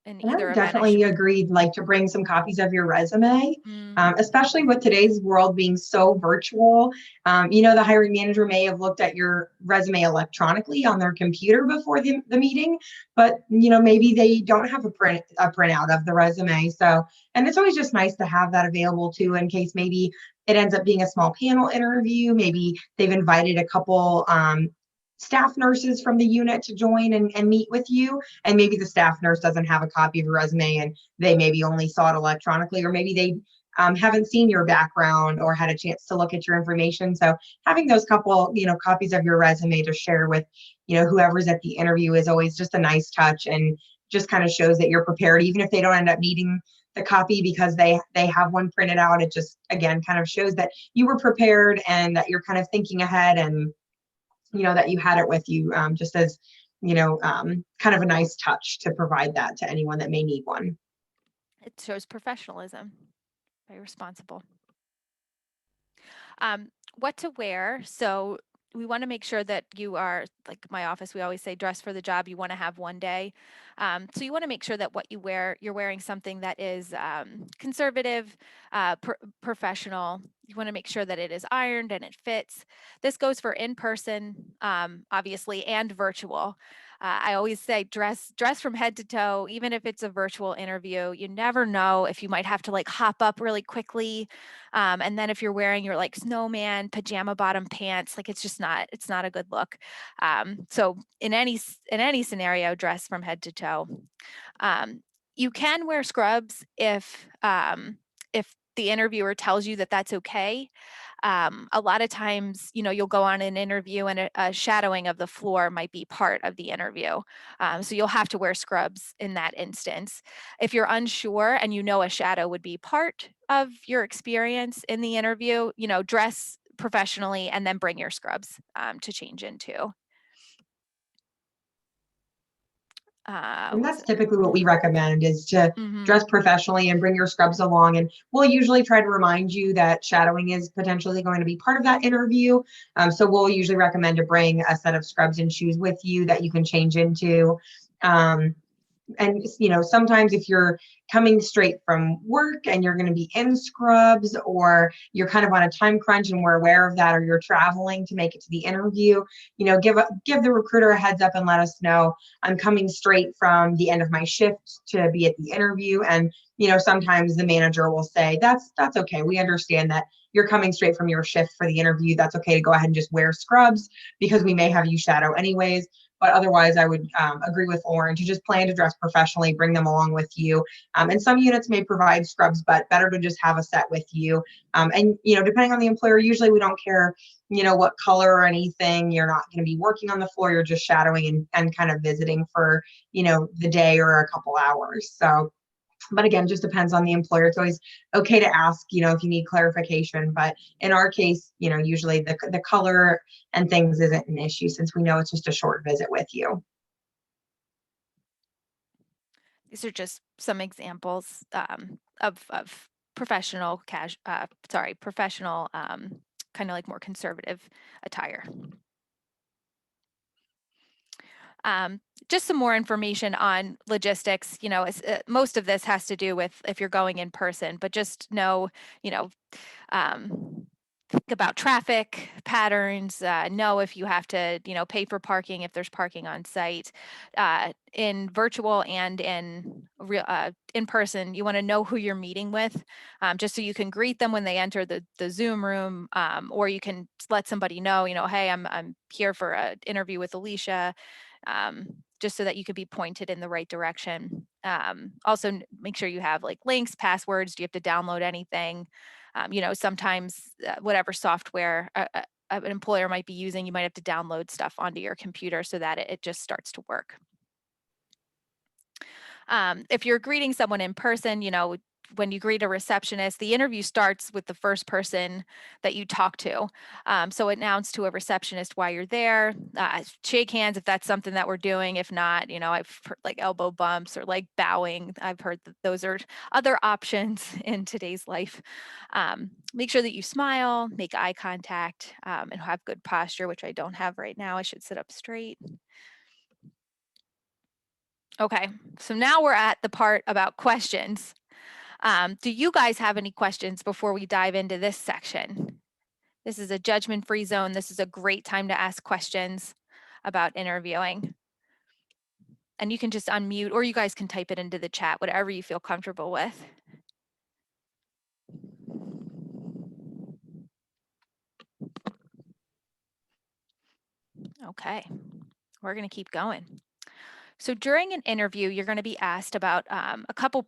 in And I either would event, definitely agree, like to bring some copies of your resume, Mm. Especially with today's world being so virtual. The hiring manager may have looked at your resume electronically on their computer before the meeting, but maybe they don't have a printout of the resume. So, and it's always just nice to have that available too, in case maybe it ends up being a small panel interview. Maybe they've invited a couple staff nurses from the unit to join and meet with you, and maybe the staff nurse doesn't have a copy of your resume and they maybe only saw it electronically, or maybe they haven't seen your background or had a chance to look at your information. So having those couple copies of your resume to share with whoever's at the interview is always just a nice touch, and just kind of shows that you're prepared, even if they don't end up needing the copy because they have one printed out. It just again kind of shows that you were prepared and that you're kind of thinking ahead and that you had it with you, just as, kind of a nice touch to provide that to anyone that may need one. It shows professionalism. Very responsible. What to wear. So we want to make sure that you are, like my office, we always say dress for the job. You want to have one day. So you want to make sure that what you wear, you're wearing something that is conservative, professional. You want to make sure that it is ironed and it fits. This goes for in-person, obviously, and virtual. I always say dress from head to toe, even if it's a virtual interview. You never know if you might have to like hop up really quickly. And then if you're wearing your like snowman pajama bottom pants, like it's not a good look. So in any scenario, dress from head to toe. You can wear scrubs if the interviewer tells you that that's okay. A lot of times, you'll go on an interview and a shadowing of the floor might be part of the interview. So you'll have to wear scrubs in that instance. If you're unsure and a shadow would be part of your experience in the interview, dress professionally and then bring your scrubs to change into. And that's typically what we recommend, is to Mhm. dress professionally and bring your scrubs along. And we'll usually try to remind you that shadowing is potentially going to be part of that interview. So we'll usually recommend to bring a set of scrubs and shoes with you that you can change into. And sometimes if you're coming straight from work and you're going to be in scrubs, or you're kind of on a time crunch and we're aware of that, or you're traveling to make it to the interview, give the recruiter a heads up and let us know, I'm coming straight from the end of my shift to be at the interview. And sometimes the manager will say, that's okay, we understand that you're coming straight from your shift for the interview. That's okay to go ahead and just wear scrubs, because we may have you shadow anyways. But otherwise, I would agree with Lauren to just plan to dress professionally, bring them along with you. And some units may provide scrubs, but better to just have a set with you. And depending on the employer, usually we don't care, what color or anything. You're not going to be working on the floor. You're just shadowing and kind of visiting for, the day or a couple hours. So, but again, just depends on the employer. It's always okay to ask, if you need clarification. But in our case, usually the color and things isn't an issue, since we know it's just a short visit with you. These are just some examples of professional professional kind of like more conservative attire. Just some more information on logistics. Most of this has to do with if you're going in person, but just know, think about traffic patterns, know if you have to, pay for parking, if there's parking on site. In virtual and in real, in person, you want to know who you're meeting with, just so you can greet them when they enter the Zoom room, or you can let somebody know, hey, I'm here for an interview with Alicia, just so that you could be pointed in the right direction. Also, make sure you have like links, passwords. Do you have to download anything? Sometimes whatever software an employer might be using, you might have to download stuff onto your computer so that it just starts to work. If you're greeting someone in person, when you greet a receptionist, the interview starts with the first person that you talk to. So announce to a receptionist why you're there, shake hands if that's something that we're doing. If not, I've heard like elbow bumps or like bowing. I've heard that those are other options in today's life. Make sure that you smile, make eye contact, and have good posture, which I don't have right now. I should sit up straight. Okay, so now we're at the part about questions. Do you guys have any questions before we dive into this section? This is a judgment-free zone. This is a great time to ask questions about interviewing. And you can just unmute, or you guys can type it into the chat, whatever you feel comfortable with. Okay, we're going to keep going. So during an interview, you're going to be asked about a couple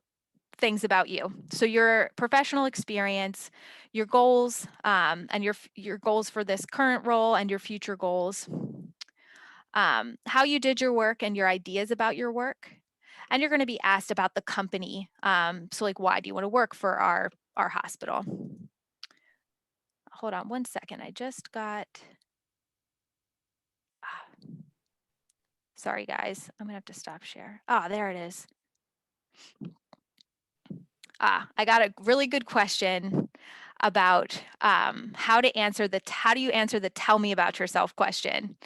things about you. So your professional experience, your goals, and your goals for this current role and your future goals. How you did your work and your ideas about your work. And you're going to be asked about the company. So like, why do you want to work for our hospital? Hold on one second. I just got Sorry, guys. I'm going to have to stop share. Ah, there it is. I got a really good question about how do you answer the tell me about yourself question.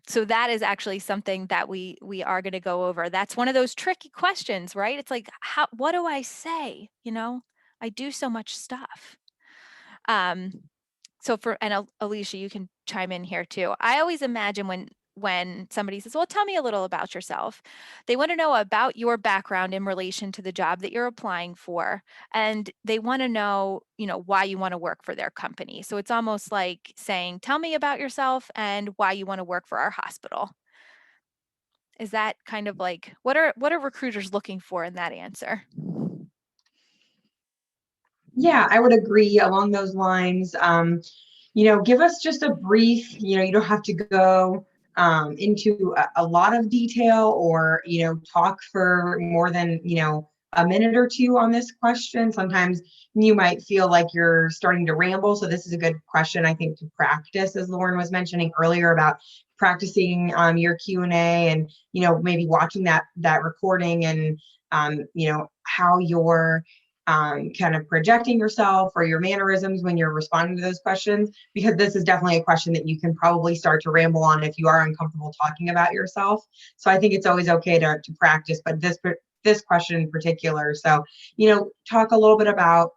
So that is actually something that we are going to go over. That's one of those tricky questions, right? It's like, what do I say? You know, I do so much stuff. So Alicia, you can chime in here too. I always imagine when somebody says, well, tell me a little about yourself. They want to know about your background in relation to the job that you're applying for. And they want to know, why you want to work for their company. So it's almost like saying, tell me about yourself and why you want to work for our hospital. Is that kind of like, what are recruiters looking for in that answer? Yeah, I would agree along those lines. Give us just a brief, you don't have to go into a lot of detail or, talk for more than, a minute or two on this question. Sometimes you might feel like you're starting to ramble. So this is a good question, I think, to practice, as Lauren was mentioning earlier about practicing your Q&A and, maybe watching that recording and, how you're kind of projecting yourself or your mannerisms when you're responding to those questions, because this is definitely a question that you can probably start to ramble on if you are uncomfortable talking about yourself. So I think it's always okay to practice, but this question in particular. So, talk a little bit about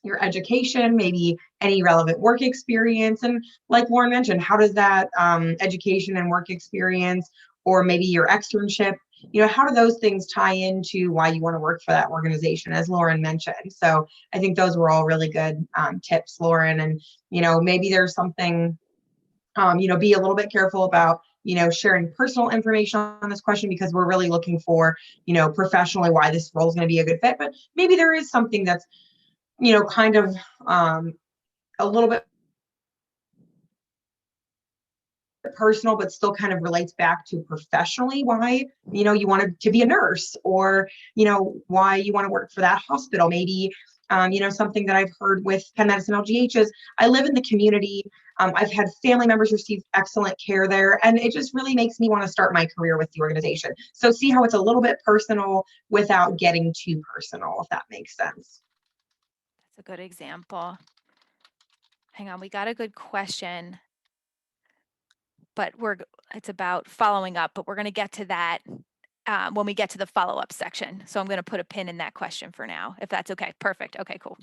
your education, maybe any relevant work experience. And like Lauren mentioned, how does that education and work experience, or maybe your externship, how do those things tie into why you want to work for that organization, as Lauren mentioned? So I think those were all really good tips, Lauren. And, maybe there's something, be a little bit careful about, sharing personal information on this question, because we're really looking for, professionally why this role is going to be a good fit. But maybe there is something that's, kind of a little bit personal, but still kind of relates back to professionally why, you wanted to be a nurse, or, why you want to work for that hospital. Maybe, something that I've heard with Penn Medicine LGH is, I live in the community. I've had family members receive excellent care there, and it just really makes me want to start my career with the organization. So see how it's a little bit personal without getting too personal, if that makes sense. That's a good example. Hang on, we got a good question, but it's about following up, but we're going to get to that when we get to the follow-up section. So I'm going to put a pin in that question for now, if that's okay. Perfect. Okay, cool.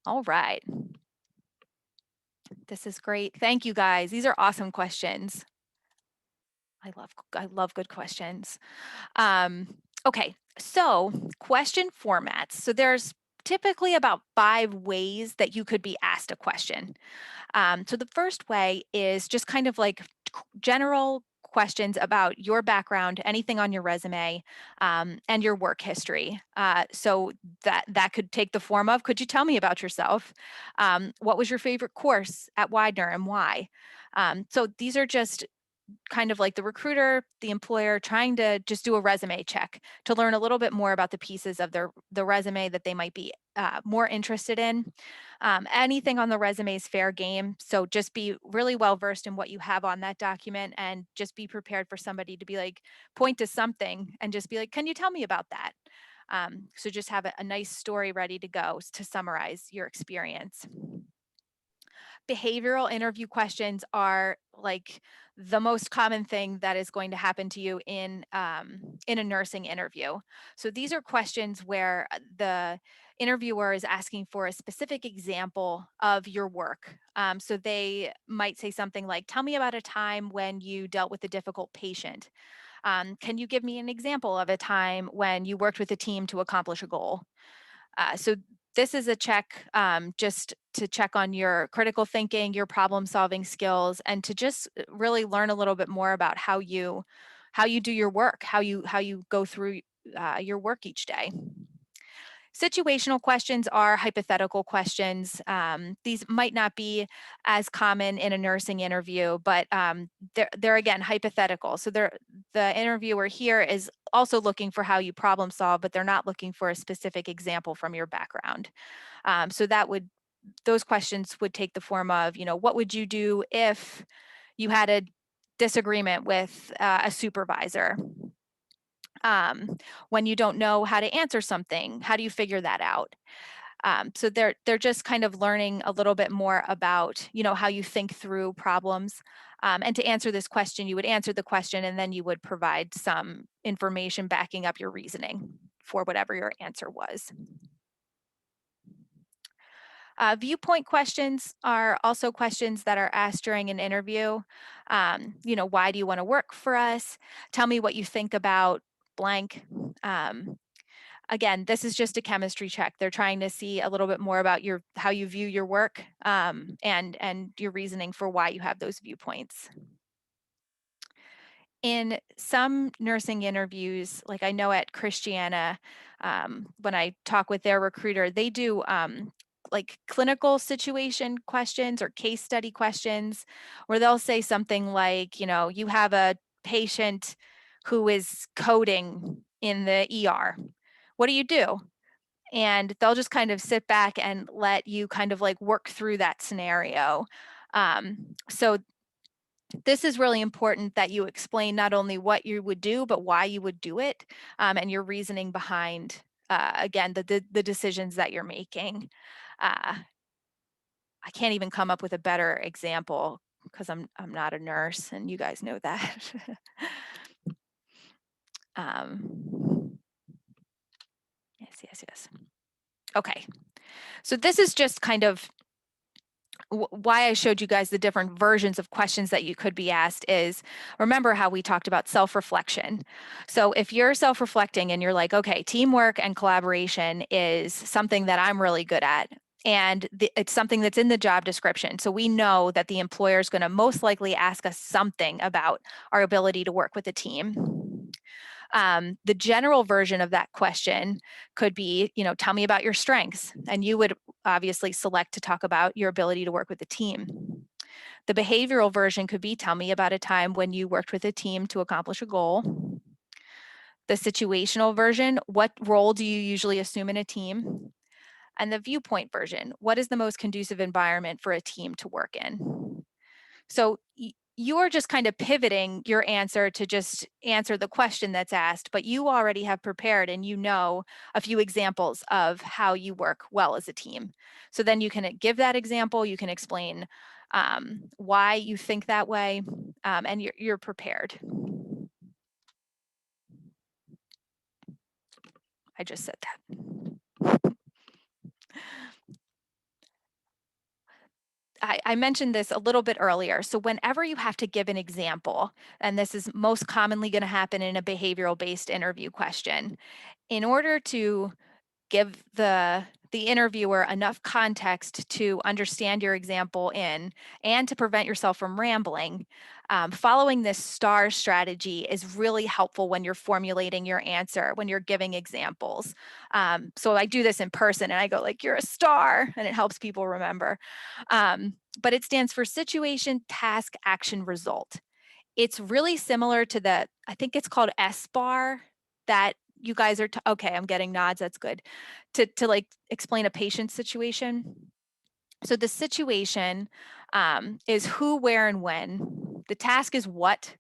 All right. This is great. Thank you, guys. These are awesome questions. I love good questions. Okay, so question formats. So there's typically about 5 ways that you could be asked a question. So the first way is just kind of like general questions about your background, anything on your resume, and your work history. So that could take the form of, could you tell me about yourself? What was your favorite course at Widener and why? So these are just kind of like the recruiter, the employer trying to just do a resume check to learn a little bit more about the pieces of the resume that they might be more interested in. Anything on the resume is fair game. So just be really well versed in what you have on that document, and just be prepared for somebody to be like, point to something and just be like, can you tell me about that? So just have a nice story ready to go to summarize your experience. Behavioral interview questions are like the most common thing that is going to happen to you in a nursing interview. So these are questions where the interviewer is asking for a specific example of your work. So they might say something like, tell me about a time when you dealt with a difficult patient. Can you give me an example of a time when you worked with a team to accomplish a goal? So this is a check just to check on your critical thinking, your problem solving skills, and to just really learn a little bit more about how you do your work, how you go through your work each day. Situational questions are hypothetical questions. These might not be as common in a nursing interview, but they're again hypothetical. So the interviewer here is also looking for how you problem solve, but they're not looking for a specific example from your background. So those questions would take the form of, what would you do if you had a disagreement with a supervisor. When you don't know how to answer something, how do you figure that out? So they're just kind of learning a little bit more about, you know, how you think through problems. And to answer this question, you would answer the question and then you would provide some information backing up your reasoning for whatever your answer was. Viewpoint questions are also questions that are asked during an interview. You know, why do you want to work for us? Tell me what you think about blank. Again, this is just a chemistry check. They're trying to see a little bit more about how you view your work, and your reasoning for why you have those viewpoints. In some nursing interviews, like I know at Christiana, when I talk with their recruiter, they do like clinical situation questions or case study questions, where they'll say something like, you know, you have a patient who is coding in the ER. What do you do? And they'll just kind of sit back and let you kind of like work through that scenario. So this is really important that you explain not only what you would do, but why you would do it, and your reasoning behind, again, the decisions that you're making. I can't even come up with a better example because I'm not a nurse, and you guys know that. Yes. Okay, so this is just kind of why I showed you guys the different versions of questions that you could be asked is, remember how we talked about self-reflection. So if you're self-reflecting and you're like, okay, teamwork and collaboration is something that I'm really good at, and it's something that's in the job description. So we know that the employer is going to most likely ask us something about our ability to work with a team. The general version of that question could be, you know, tell me about your strengths. And you would obviously select to talk about your ability to work with a team. The behavioral version could be, tell me about a time when you worked with a team to accomplish a goal. The situational version, what role do you usually assume in a team? And the viewpoint version, what is the most conducive environment for a team to work in? So you're just kind of pivoting your answer to just answer the question that's asked, but you already have prepared and you know a few examples of how you work well as a team. So then you can give that example, you can explain why you think that way, and you're prepared. I just said that. I mentioned this a little bit earlier. So whenever you have to give an example, and this is most commonly going to happen in a behavioral based interview question, in order to give the interviewer enough context to understand your example in and to prevent yourself from rambling, following this STAR strategy is really helpful when you're formulating your answer, when you're giving examples. So I do this in person and I go like, you're a star, and it helps people remember. But it stands for situation, task, action, result. It's really similar to I think it's called SBAR that you guys are, okay, I'm getting nods, that's good, to like explain a patient situation. So the situation is who, where, and when. The task is what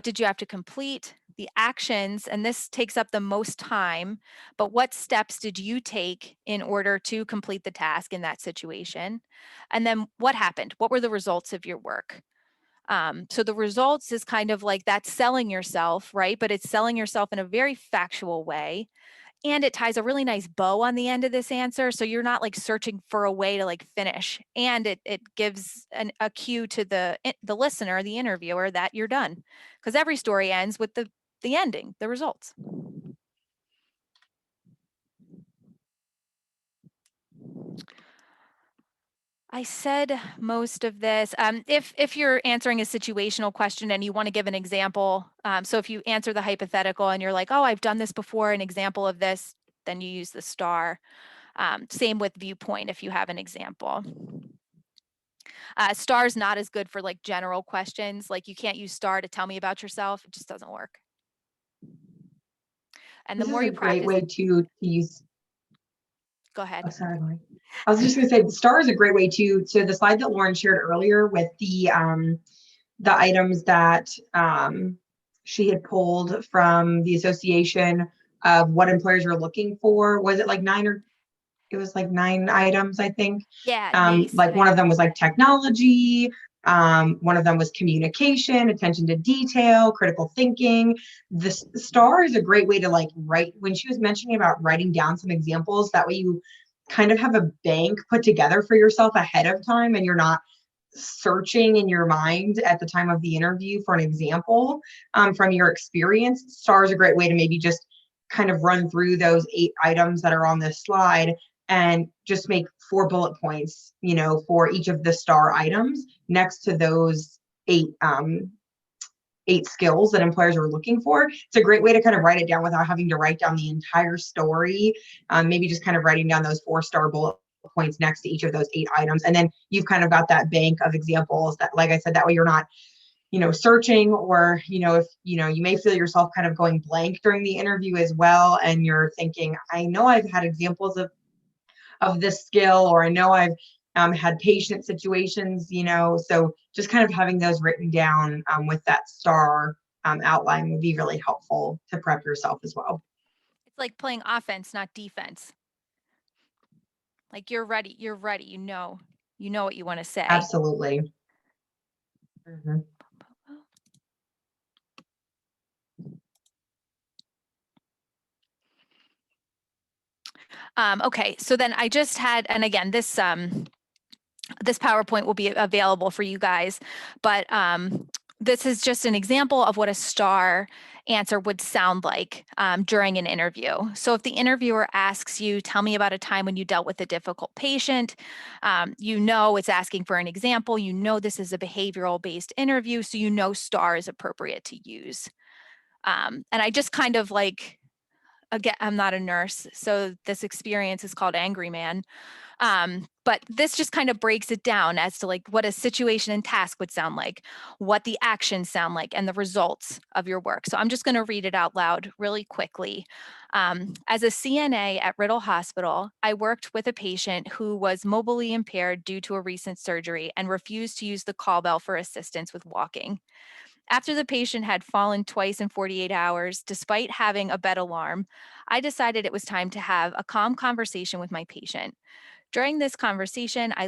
did you have to complete? The actions, and this takes up the most time, but what steps did you take in order to complete the task in that situation? And then what happened? What were the results of your work? So the results is kind of like that's selling yourself, right? But it's selling yourself in a very factual way. And it ties a really nice bow on the end of this answer. So you're not like searching for a way to like finish. And it gives a cue to the listener, the interviewer, that you're done. Because every story ends with the ending, the results. I said most of this. If you're answering a situational question and you want to give an example, so if you answer the hypothetical and you're like, oh, I've done this before, an example of this, then you use the star. Same with viewpoint if you have an example. Star is not as good for like general questions. Like you can't use star to tell me about yourself. It just doesn't work. And the This more is you a great practice, way to use. go ahead. Oh, sorry, Lauren. I was just going to say, the star is a great way to. So the slide that Lauren shared earlier with the the items that she had pulled from the association of what employers were looking for. Was it like it was like 9 items, I think. Yeah, NACE. Like one of them was like technology. One of them was communication, attention to detail, critical thinking. The star is a great way to like write, when she was mentioning about writing down some examples, that way you kind of have a bank put together for yourself ahead of time and you're not searching in your mind at the time of the interview for an example from your experience. Star is a great way to maybe just kind of run through those 8 items that are on this slide and just make 4 bullet points, for each of the star items next to those 8 skills that employers are looking for. It's a great way to kind of write it down without having to write down the entire story. Maybe just kind of writing down those 4-star bullet points next to each of those 8 items. And then you've kind of got that bank of examples that, like I said, that way you're not, searching, or, if, you may feel yourself kind of going blank during the interview as well. And you're thinking, I know I've had examples of this skill, or I know I've had patient situations, so just kind of having those written down with that star outline would be really helpful to prep yourself as well. It's like playing offense, not defense. Like you're ready, you know what you want to say. Absolutely. Mhm. Okay, so then I just had, and again, this PowerPoint will be available for you guys, but this is just an example of what a star answer would sound like during an interview. So if the interviewer asks you, tell me about a time when you dealt with a difficult patient, it's asking for an example, this is a behavioral based interview, so star is appropriate to use. And I just kind of like, again, I'm not a nurse, so this experience is called Angry Man. But this just kind of breaks it down as to like what a situation and task would sound like, what the actions sound like, and the results of your work. So I'm just going to read it out loud really quickly. As a CNA at Riddle Hospital, I worked with a patient who was mobilely impaired due to a recent surgery and refused to use the call bell for assistance with walking. After the patient had fallen twice in 48 hours, despite having a bed alarm, I decided it was time to have a calm conversation with my patient. During this conversation, I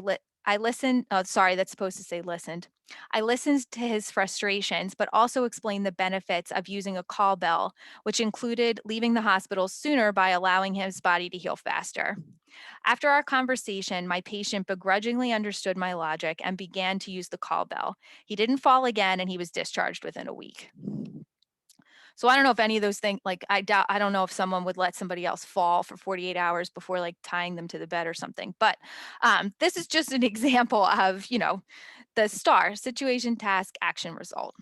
listened. Oh, sorry, that's supposed to say listened. I listened to his frustrations, but also explained the benefits of using a call bell, which included leaving the hospital sooner by allowing his body to heal faster. After our conversation, my patient begrudgingly understood my logic and began to use the call bell. He didn't fall again, and he was discharged within a week. So I don't know if any of those things, like I don't know if someone would let somebody else fall for 48 hours before like tying them to the bed or something. But this is just an example of, the STAR, situation, task, action, result.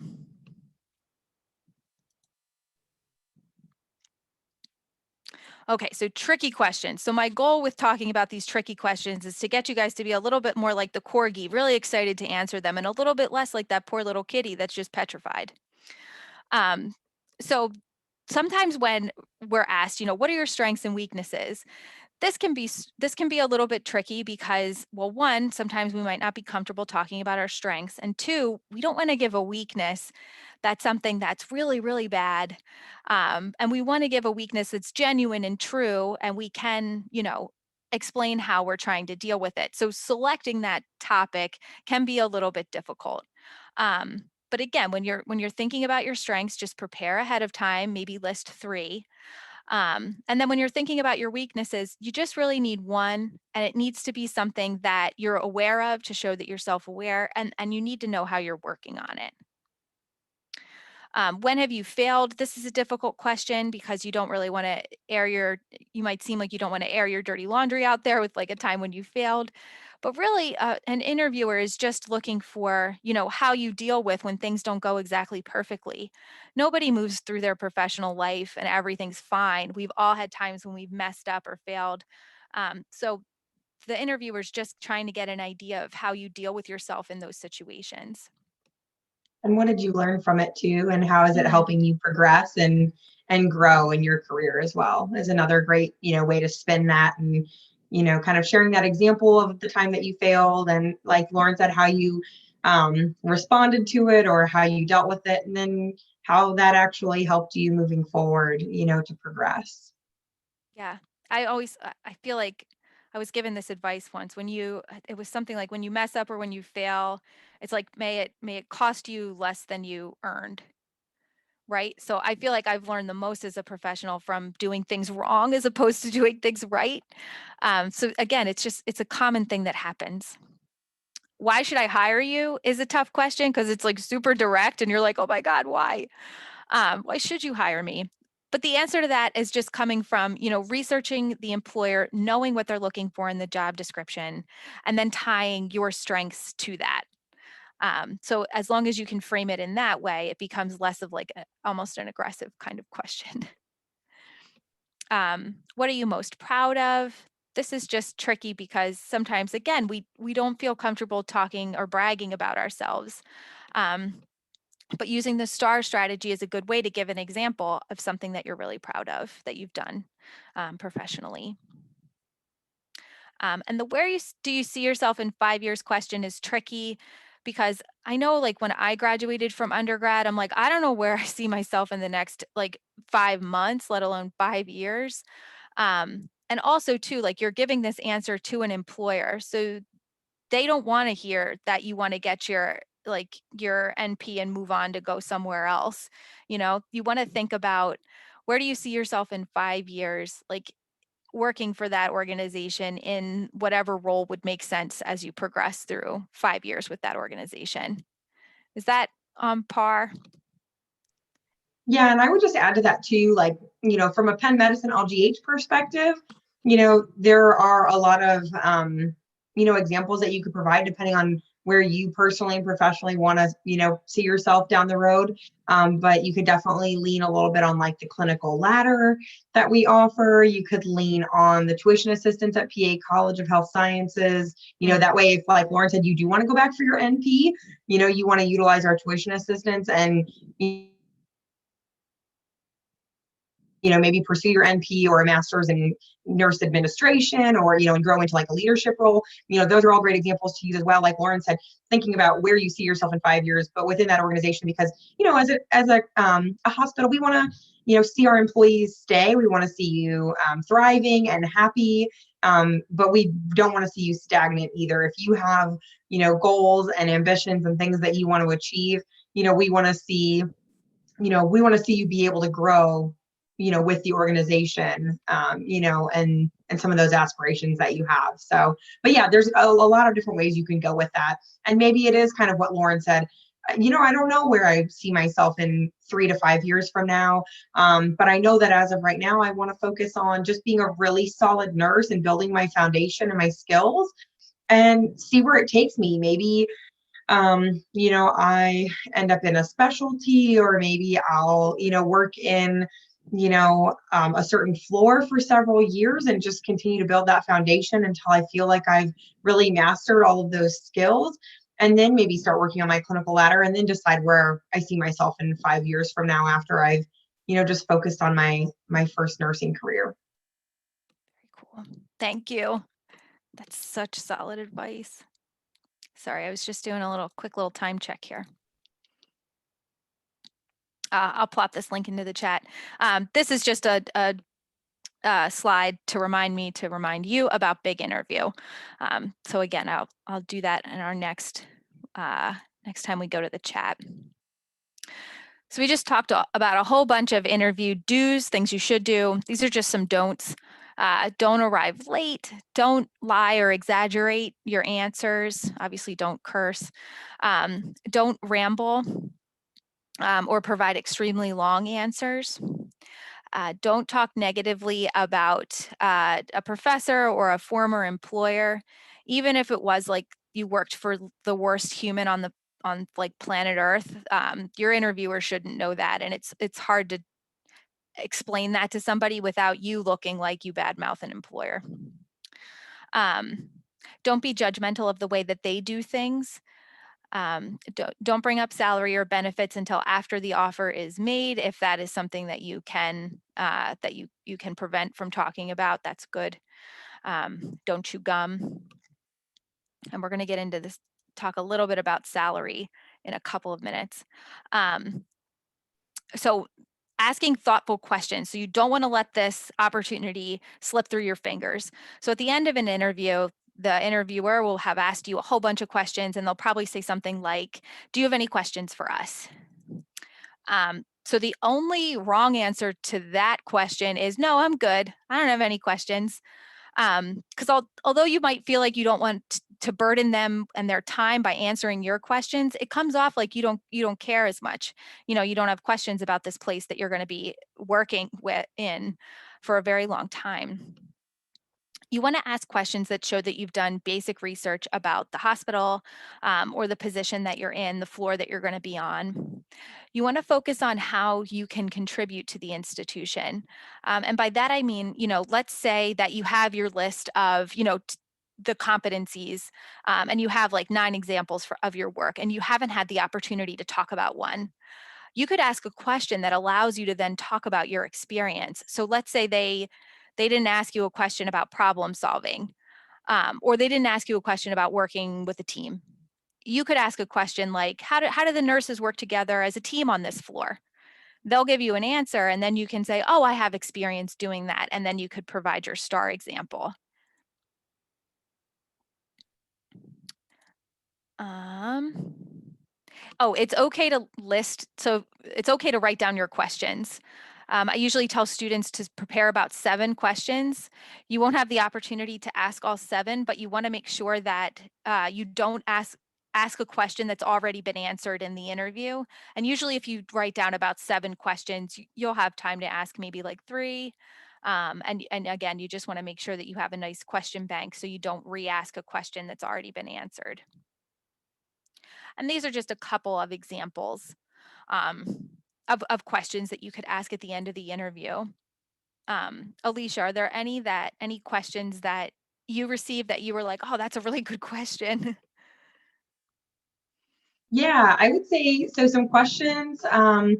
Okay, so tricky questions. So my goal with talking about these tricky questions is to get you guys to be a little bit more like the corgi, really excited to answer them, and a little bit less like that poor little kitty that's just petrified. So sometimes when we're asked, what are your strengths and weaknesses? This can be a little bit tricky because, well, one, sometimes we might not be comfortable talking about our strengths, and two, we don't want to give a weakness that's something that's really, really bad, and we want to give a weakness that's genuine and true, and we can, explain how we're trying to deal with it. So selecting that topic can be a little bit difficult. But again, when you're thinking about your strengths, just prepare ahead of time, maybe list 3. And then when you're thinking about your weaknesses, you just really need one, and it needs to be something that you're aware of to show that you're self-aware, and you need to know how you're working on it. When have you failed? This is a difficult question because you don't really want to you might seem like you don't want to air your dirty laundry out there with like a time when you failed. But really, an interviewer is just looking for, how you deal with when things don't go exactly perfectly. Nobody moves through their professional life and everything's fine. We've all had times when we've messed up or failed. So the interviewer's just trying to get an idea of how you deal with yourself in those situations. And what did you learn from it too? And how is it helping you progress and grow in your career as well? Is another great, way to spin that, and, kind of sharing that example of the time that you failed, and like Lauren said, how you responded to it or how you dealt with it, and then how that actually helped you moving forward, to progress. Yeah. I feel like I was given this advice once it was something like when you mess up or when you fail, it's like, may it cost you less than you earned. Right. So I feel like I've learned the most as a professional from doing things wrong as opposed to doing things right. So again, it's a common thing that happens. Why should I hire you is a tough question because it's like super direct and you're like, oh my God, why? Why should you hire me? But the answer to that is just coming from, researching the employer, knowing what they're looking for in the job description, and then tying your strengths to that. So as long as you can frame it in that way, it becomes less of like almost an aggressive kind of question. What are you most proud of? This is just tricky because sometimes, again, we don't feel comfortable talking or bragging about ourselves. Um, but using the STAR strategy is a good way to give an example of something that you're really proud of that you've done professionally. And the do you see yourself in 5 years question is tricky because I know like when I graduated from undergrad, I'm like, I don't know where I see myself in the next like 5 months, let alone 5 years. And also too, like you're giving this answer to an employer. So they don't want to hear that you want to get your NP and move on to go somewhere else. You want to think about where do you see yourself in 5 years, like working for that organization in whatever role would make sense as you progress through 5 years with that organization. Is that on par? Yeah, and I would just add to that too, like, from a Penn Medicine LGH perspective, there are a lot of, examples that you could provide depending on where you personally and professionally want to, see yourself down the road. But you could definitely lean a little bit on like the clinical ladder that we offer. You could lean on the tuition assistance at PA College of Health Sciences. That way, if like Lauren said, you do want to go back for your NP, you want to utilize our tuition assistance and maybe pursue your NP or a master's in nurse administration or, and grow into like a leadership role. Those are all great examples to use as well. Like Lauren said, thinking about where you see yourself in 5 years, but within that organization, because, as a hospital, we want to, see our employees stay. We want to see you thriving and happy. But we don't want to see you stagnant either. If you have, goals and ambitions and things that you want to achieve, we want to see you be able to grow, with the organization, and some of those aspirations that you have. So, but yeah, there's a lot of different ways you can go with that. And maybe it is kind of what Lauren said, I don't know where I see myself in 3 to 5 years from now. But I know that as of right now, I want to focus on just being a really solid nurse and building my foundation and my skills and see where it takes me. Maybe I end up in a specialty, or maybe I'll, work in, a certain floor for several years and just continue to build that foundation until I feel like I've really mastered all of those skills. And then maybe start working on my clinical ladder and then decide where I see myself in 5 years from now after I've, just focused on my first nursing career. Very cool. Thank you. That's such solid advice. Sorry, I was just doing a quick little time check here. I'll plop this link into the chat. This is just a slide to remind you about Big Interview. So again, I'll do that in our next time we go to the chat. So we just talked about a whole bunch of interview do's, things you should do. These are just some don'ts. Don't arrive late. Don't lie or exaggerate your answers. Obviously, don't curse. Don't ramble or provide extremely long answers. Don't talk negatively about a professor or a former employer, even if it was like you worked for the worst human on like planet Earth. Your interviewer shouldn't know that, and it's hard to explain that to somebody without you looking like you badmouth an employer. Don't be judgmental of the way that they do things. Don't bring up salary or benefits until after the offer is made. If that is something that you can prevent from talking about, that's good. Don't chew gum. And we're going to get into this talk a little bit about salary in a couple of minutes. So asking thoughtful questions. So you don't want to let this opportunity slip through your fingers. So at the end of an interview, the interviewer will have asked you a whole bunch of questions, and they'll probably say something like, do you have any questions for us? So the only wrong answer to that question is, no, I'm good. I don't have any questions. Because although you might feel like you don't want to burden them and their time by answering your questions, it comes off like you don't care as much. You know, you don't have questions about this place that you're going to be working in for a very long time. You want to ask questions that show that you've done basic research about the hospital or the position that you're in, the floor that you're going to be on. You want to focus on how you can contribute to the institution. And by that, I mean, let's say that you have your list of, the competencies and you have like 9 examples of your work, and you haven't had the opportunity to talk about one. You could ask a question that allows you to then talk about your experience. So let's say they didn't ask you a question about problem solving, or they didn't ask you a question about working with a team. You could ask a question like, how do the nurses work together as a team on this floor? They'll give you an answer, and then you can say, oh, I have experience doing that. And then you could provide your star example. Oh, it's okay to list. So it's okay to write down your questions. I usually tell students to prepare about 7 questions. You won't have the opportunity to ask all 7, but you want to make sure that you don't ask a question that's already been answered in the interview. And usually if you write down about 7 questions, you'll have time to ask maybe like 3. And again, you just want to make sure that you have a nice question bank so you don't re-ask a question that's already been answered. And these are just a couple of examples of questions that you could ask at the end of the interview. Alicia, are there any questions that you received that you were like, oh, that's a really good question? Yeah, I would say so. Some questions. I'll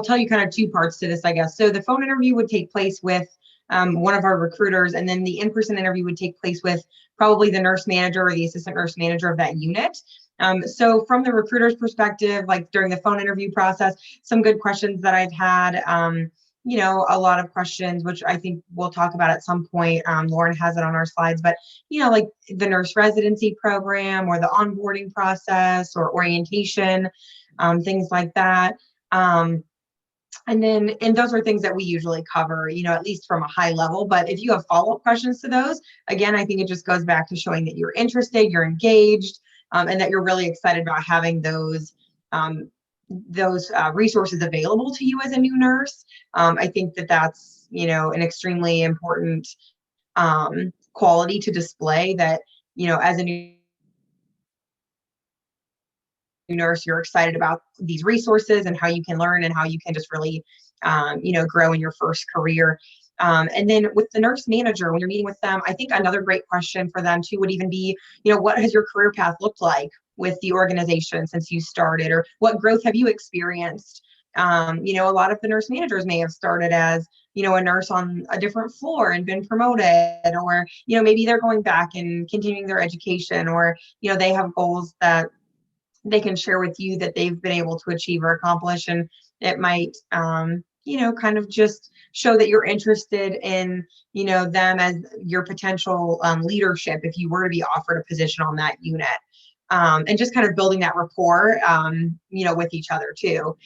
tell you kind of 2 parts to this, I guess. So the phone interview would take place with one of our recruiters, and then the in-person interview would take place with probably the nurse manager or the assistant nurse manager of that unit. So from the recruiter's perspective, like during the phone interview process, some good questions that I've had, a lot of questions, which I think we'll talk about at some point. Lauren has it on our slides, but, like the nurse residency program or the onboarding process or orientation, things like that. And those are things that we usually cover, at least from a high level. But if you have follow-up questions to those, again, I think it just goes back to showing that you're interested, you're engaged, and that you're really excited about having those resources available to you as a new nurse. I think that that's, an extremely important quality to display, that, as a new nurse, you're excited about these resources and how you can learn and how you can just really, grow in your first career. And then with the nurse manager, when you're meeting with them, I think another great question for them too would even be, what has your career path looked like with the organization since you started, or what growth have you experienced? A lot of the nurse managers may have started as, a nurse on a different floor and been promoted, or, maybe they're going back and continuing their education, or, they have goals that they can share with you that they've been able to achieve or accomplish. And it might, kind of just show that you're interested in, them as your potential leadership if you were to be offered a position on that unit. And just kind of building that rapport, with each other too.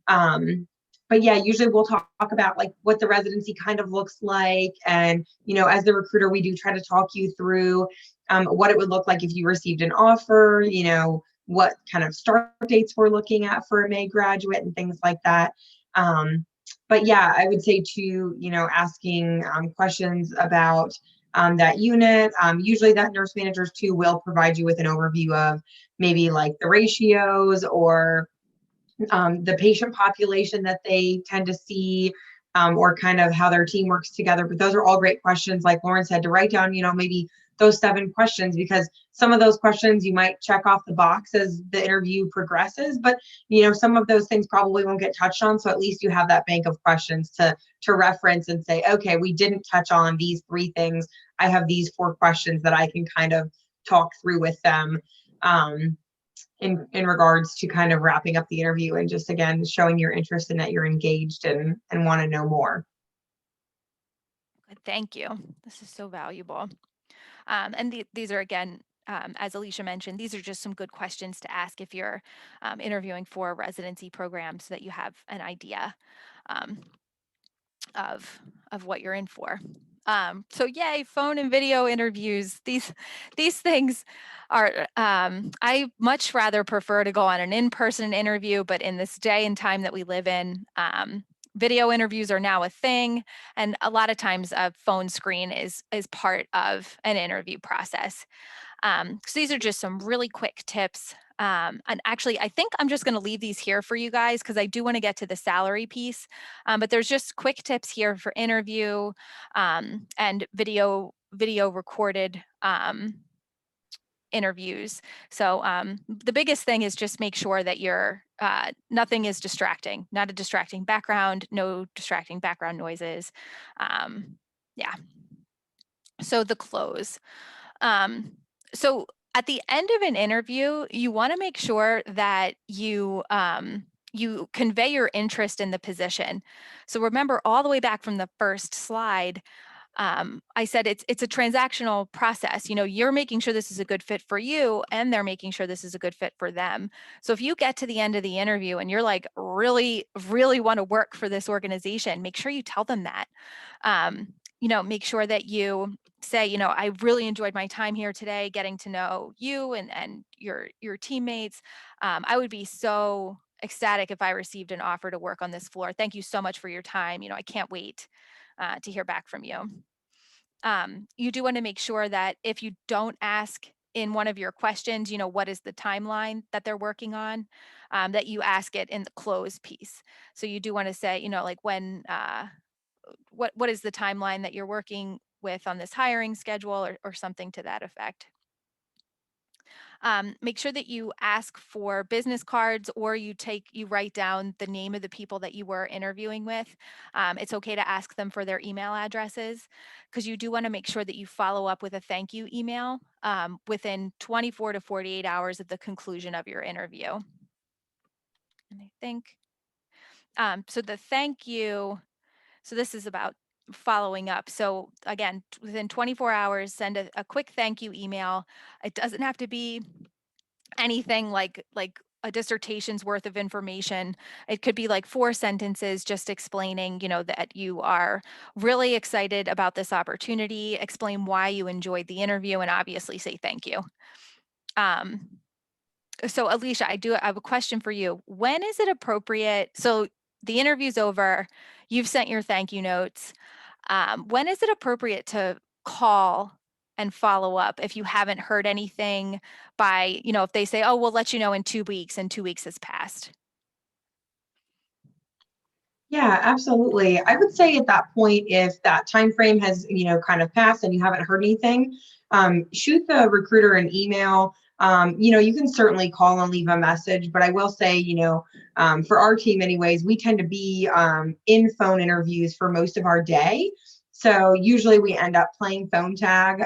But yeah, usually we'll talk about like what the residency kind of looks like. And, as the recruiter, we do try to talk you through what it would look like if you received an offer, what kind of start dates we're looking at for a May graduate and things like that. But yeah, I would say too, asking questions about that unit. Usually that nurse managers too will provide you with an overview of maybe like the ratios or the patient population that they tend to see, or kind of how their team works together. But those are all great questions, like Lauren said, to write down, maybe those 7 questions, because some of those questions you might check off the box as the interview progresses, but some of those things probably won't get touched on. So at least you have that bank of questions to reference and say, okay, we didn't touch on these 3 things. I have these 4 questions that I can kind of talk through with them in regards to kind of wrapping up the interview and just, again, showing your interest and that you're engaged and want to know more. Thank you. This is so valuable. And these are, again, as Alicia mentioned, these are just some good questions to ask if you're interviewing for a residency program, so that you have an idea um, of what you're in for. So yay, phone and video interviews. These things are, I much rather prefer to go on an in-person interview, but in this day and time that we live in, video interviews are now a thing. And a lot of times a phone screen is part of an interview process. So these are just some really quick tips. And actually, I think I'm just going to leave these here for you guys, because I do want to get to the salary piece. But there's just quick tips here for interview and video recorded interviews. So the biggest thing is just make sure that you're nothing is distracting, not a distracting background, no distracting background noises. Yeah. So the close. So at the end of an interview, you want to make sure that you convey your interest in the position. So remember, all the way back from the first slide, I said it's a transactional process. You're making sure this is a good fit for you, and they're making sure this is a good fit for them. So if you get to the end of the interview and you're like, really, really want to work for this organization, make sure you tell them that. Make sure that you say, I really enjoyed my time here today, getting to know you and your teammates. I would be so ecstatic if I received an offer to work on this floor. Thank you so much for your time. I can't wait to hear back from you. You do want to make sure that if you don't ask in one of your questions, what is the timeline that they're working on, that you ask it in the close piece. So you do want to say, like when, what is the timeline that you're working with on this hiring schedule, or something to that effect. Make sure that you ask for business cards, or you write down the name of the people that you were interviewing with. It's okay to ask them for their email addresses, because you do want to make sure that you follow up with a thank you email within 24 to 48 hours of the conclusion of your interview. And I think, so the thank you, so this is about following up. So again, within 24 hours, send a quick thank you email. It doesn't have to be anything like a dissertation's worth of information. It could be like 4 sentences just explaining, that you are really excited about this opportunity, explain why you enjoyed the interview, and obviously say thank you. So Alicia, I have a question for you. When is it appropriate? So the interview's over, you've sent your thank you notes. When is it appropriate to call and follow up if you haven't heard anything by, if they say, oh, we'll let you know in 2 weeks, and 2 weeks has passed? Yeah, absolutely. I would say at that point, if that time frame has, kind of passed and you haven't heard anything, shoot the recruiter an email. You can certainly call and leave a message, but I will say, for our team anyways, we tend to be in phone interviews for most of our day. So usually we end up playing phone tag,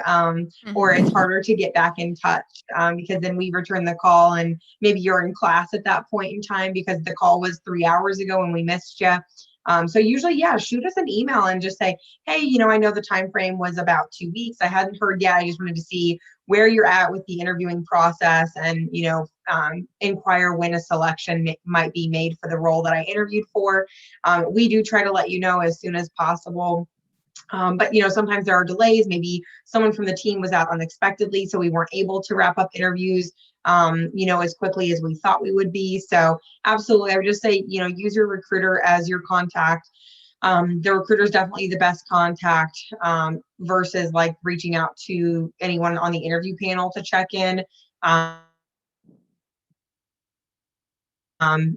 or it's harder to get back in touch because then we return the call and maybe you're in class at that point in time because the call was 3 hours ago and we missed you. So usually, yeah, shoot us an email and just say, hey, I know the time frame was about 2 weeks. I hadn't heard yet. I just wanted to see where you're at with the interviewing process and, inquire when a selection might be made for the role that I interviewed for. We do try to let you know as soon as possible. But sometimes there are delays. Maybe someone from the team was out unexpectedly, so we weren't able to wrap up interviews, as quickly as we thought we would be. So absolutely, I would just say, use your recruiter as your contact. The recruiter is definitely the best contact versus like reaching out to anyone on the interview panel to check in.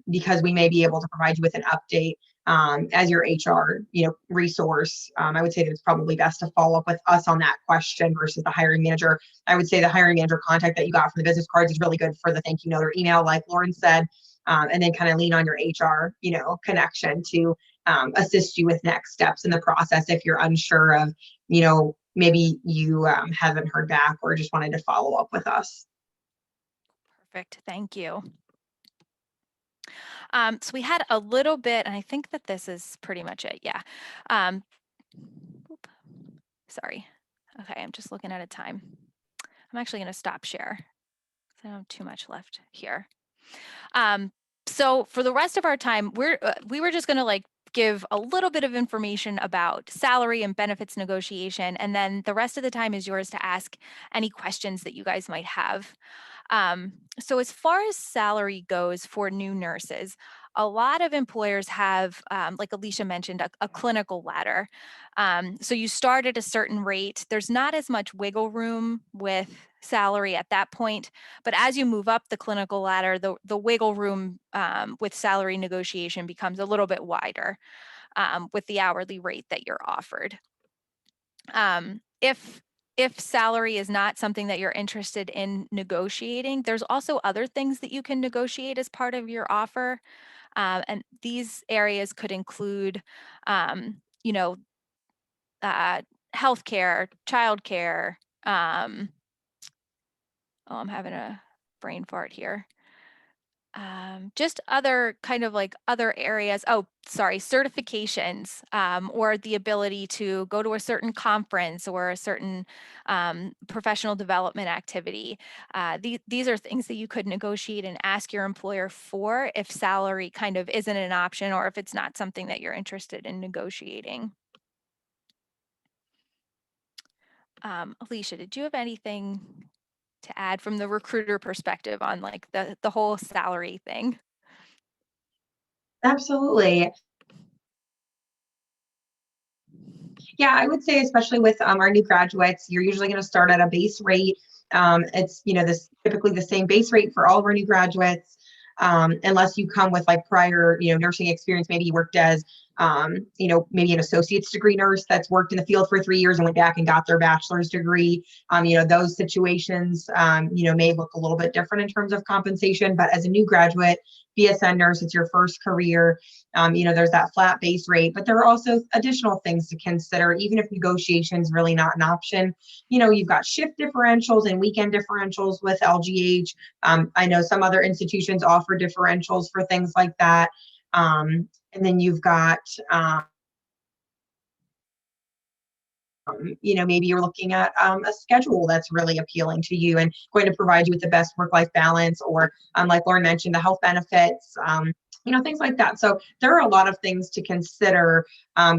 Because we may be able to provide you with an update as your HR, resource. I would say that it's probably best to follow up with us on that question versus the hiring manager. I would say the hiring manager contact that you got from the business cards is really good for the thank you note or email, like Lauren said, and then kind of lean on your HR, connection to assist you with next steps in the process if you're unsure of, maybe you haven't heard back or just wanted to follow up with us. Perfect. Thank you. So we had a little bit, and I think that this is pretty much it. Yeah. Oop. Sorry. Okay, I'm just looking at a time. I'm actually going to stop share. I don't have too much left here. So for the rest of our time, we were just going to like give a little bit of information about salary and benefits negotiation, and then the rest of the time is yours to ask any questions that you guys might have. So as far as salary goes for new nurses, a lot of employers have, like Alicia mentioned, a clinical ladder. So you start at a certain rate. There's not as much wiggle room with salary at that point, but as you move up the clinical ladder, the wiggle room with salary negotiation becomes a little bit wider with the hourly rate that you're offered. If salary is not something that you're interested in negotiating, there's also other things that you can negotiate as part of your offer. And these areas could include, you know, healthcare, childcare. Oh, I'm having a brain fart here. Just other kind of like other areas. Oh, sorry, certifications, or the ability to go to a certain conference or a certain professional development activity. These are things that you could negotiate and ask your employer for if salary kind of isn't an option or if it's not something that you're interested in negotiating. Alicia, did you have anything to add from the recruiter perspective on like the whole salary thing? Absolutely. Yeah, I would say especially with our new graduates, you're usually going to start at a base rate. It's this typically the same base rate for all of our new graduates, unless you come with like prior nursing experience. Maybe you worked as maybe an associate's degree nurse that's worked in the field for 3 years and went back and got their bachelor's degree. Those situations may look a little bit different in terms of compensation. But as a new graduate BSN nurse, it's your first career. There's that flat base rate, but there are also additional things to consider, even if negotiation is really not an option. You've got shift differentials and weekend differentials with LGH. I know some other institutions offer differentials for things like that. And then you've got, maybe you're looking at a schedule that's really appealing to you and going to provide you with the best work-life balance, or like Lauren mentioned, the health benefits, things like that. So there are a lot of things to consider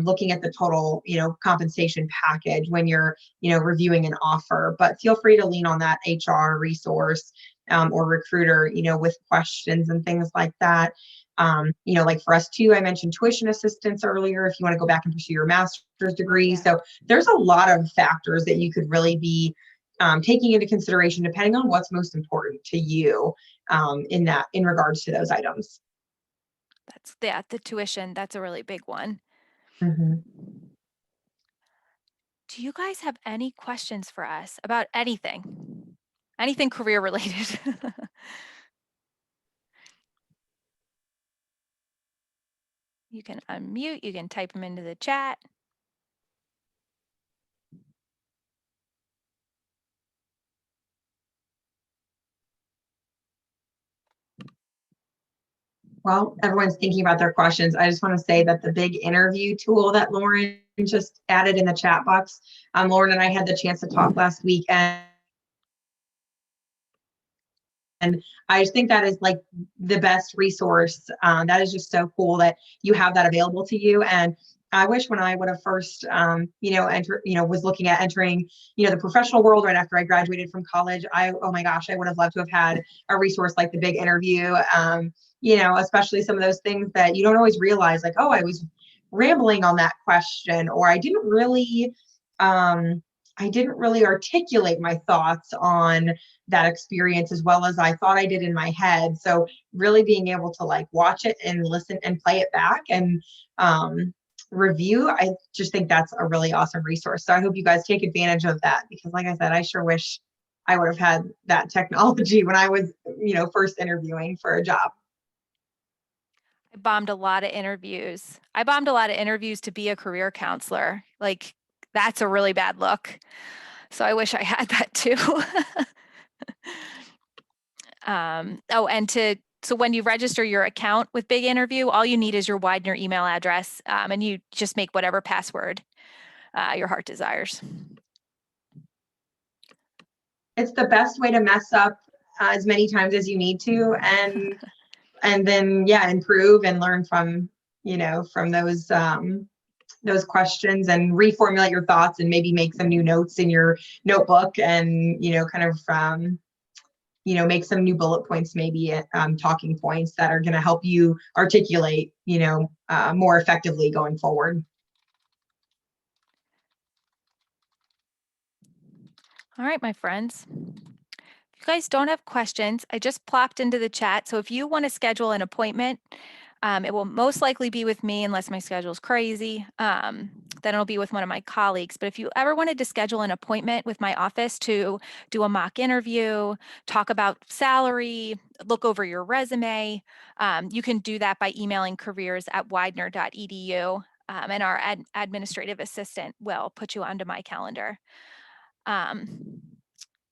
looking at the total, compensation package when you're, reviewing an offer. But feel free to lean on that HR resource or recruiter, with questions and things like that. Like for us too, I mentioned tuition assistance earlier if you want to go back and pursue your master's degree. Yeah. So there's a lot of factors that you could really be taking into consideration depending on what's most important to you in regards to those items. The tuition, that's a really big one. Mhm. Do you guys have any questions for us about anything? Anything career related? You can unmute, you can type them into the chat. Well, everyone's thinking about their questions. I just want to say that the big interview tool that Lauren just added in the chat box, Lauren and I had the chance to talk last week, and I just think that is like the best resource. That is just so cool that you have that available to you. And I wish when I would have first, was looking at entering, the professional world right after I graduated from college, oh my gosh, I would have loved to have had a resource like the big interview. Especially some of those things that you don't always realize, like, oh, I was rambling on that question, or I didn't really articulate my thoughts on that experience as well as I thought I did in my head. So really being able to like watch it and listen and play it back and review, I just think that's a really awesome resource. So I hope you guys take advantage of that, because like I said, I sure wish I would have had that technology when I was, first interviewing for a job. I bombed a lot of interviews. I bombed a lot of interviews to be a career counselor. Like That's a really bad look. So I wish I had that too. So when you register your account with Big Interview, all you need is your Widener email address, and you just make whatever password your heart desires. It's the best way to mess up as many times as you need to, and then improve and learn from from those questions and reformulate your thoughts and maybe make some new notes in your notebook and kind of make some new bullet points, maybe talking points that are going to help you articulate more effectively going forward. All right, my friends. If you guys don't have questions, I just plopped into the chat. So if you want to schedule an appointment, it will most likely be with me unless my schedule is crazy. Then it'll be with one of my colleagues. But if you ever wanted to schedule an appointment with my office to do a mock interview, talk about salary, look over your resume, you can do that by emailing careers@widener.edu. And our administrative assistant will put you onto my calendar.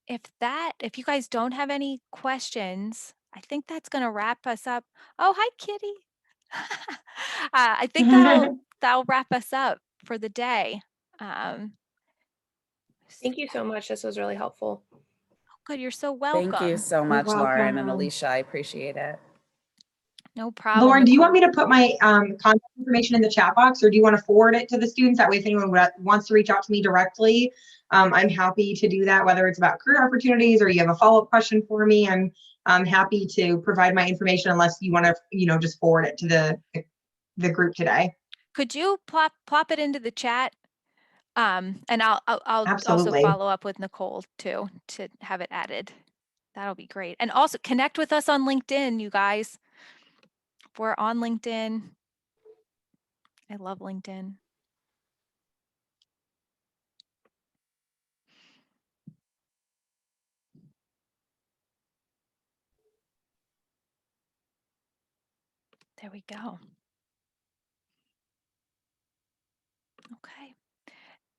If you guys don't have any questions, I think that's going to wrap us up. Oh, hi, Kitty. I think that'll wrap us up for the day. Thank you so much. This was really helpful. Good. You're so welcome. Thank you so You're much, Lauren and welcome. Alicia. I appreciate it. No problem. Lauren, do you want Nicole. me to put my contact information in the chat box, or do you want to forward it to the students? That way, if anyone wants to reach out to me directly, I'm happy to do that, whether it's about career opportunities or you have a follow-up question for me. I'm happy to provide my information unless you want to, just forward it to the group today. Could you plop it into the chat? And I'll also Absolutely. follow up with Nicole too to have it added. That'll be great. And also connect with us on LinkedIn, you guys. We're on LinkedIn. I love LinkedIn. There we go. Okay.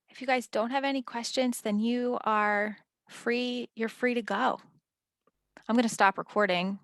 If you guys don't have any questions, then you are free. You're free to go. I'm going to stop recording.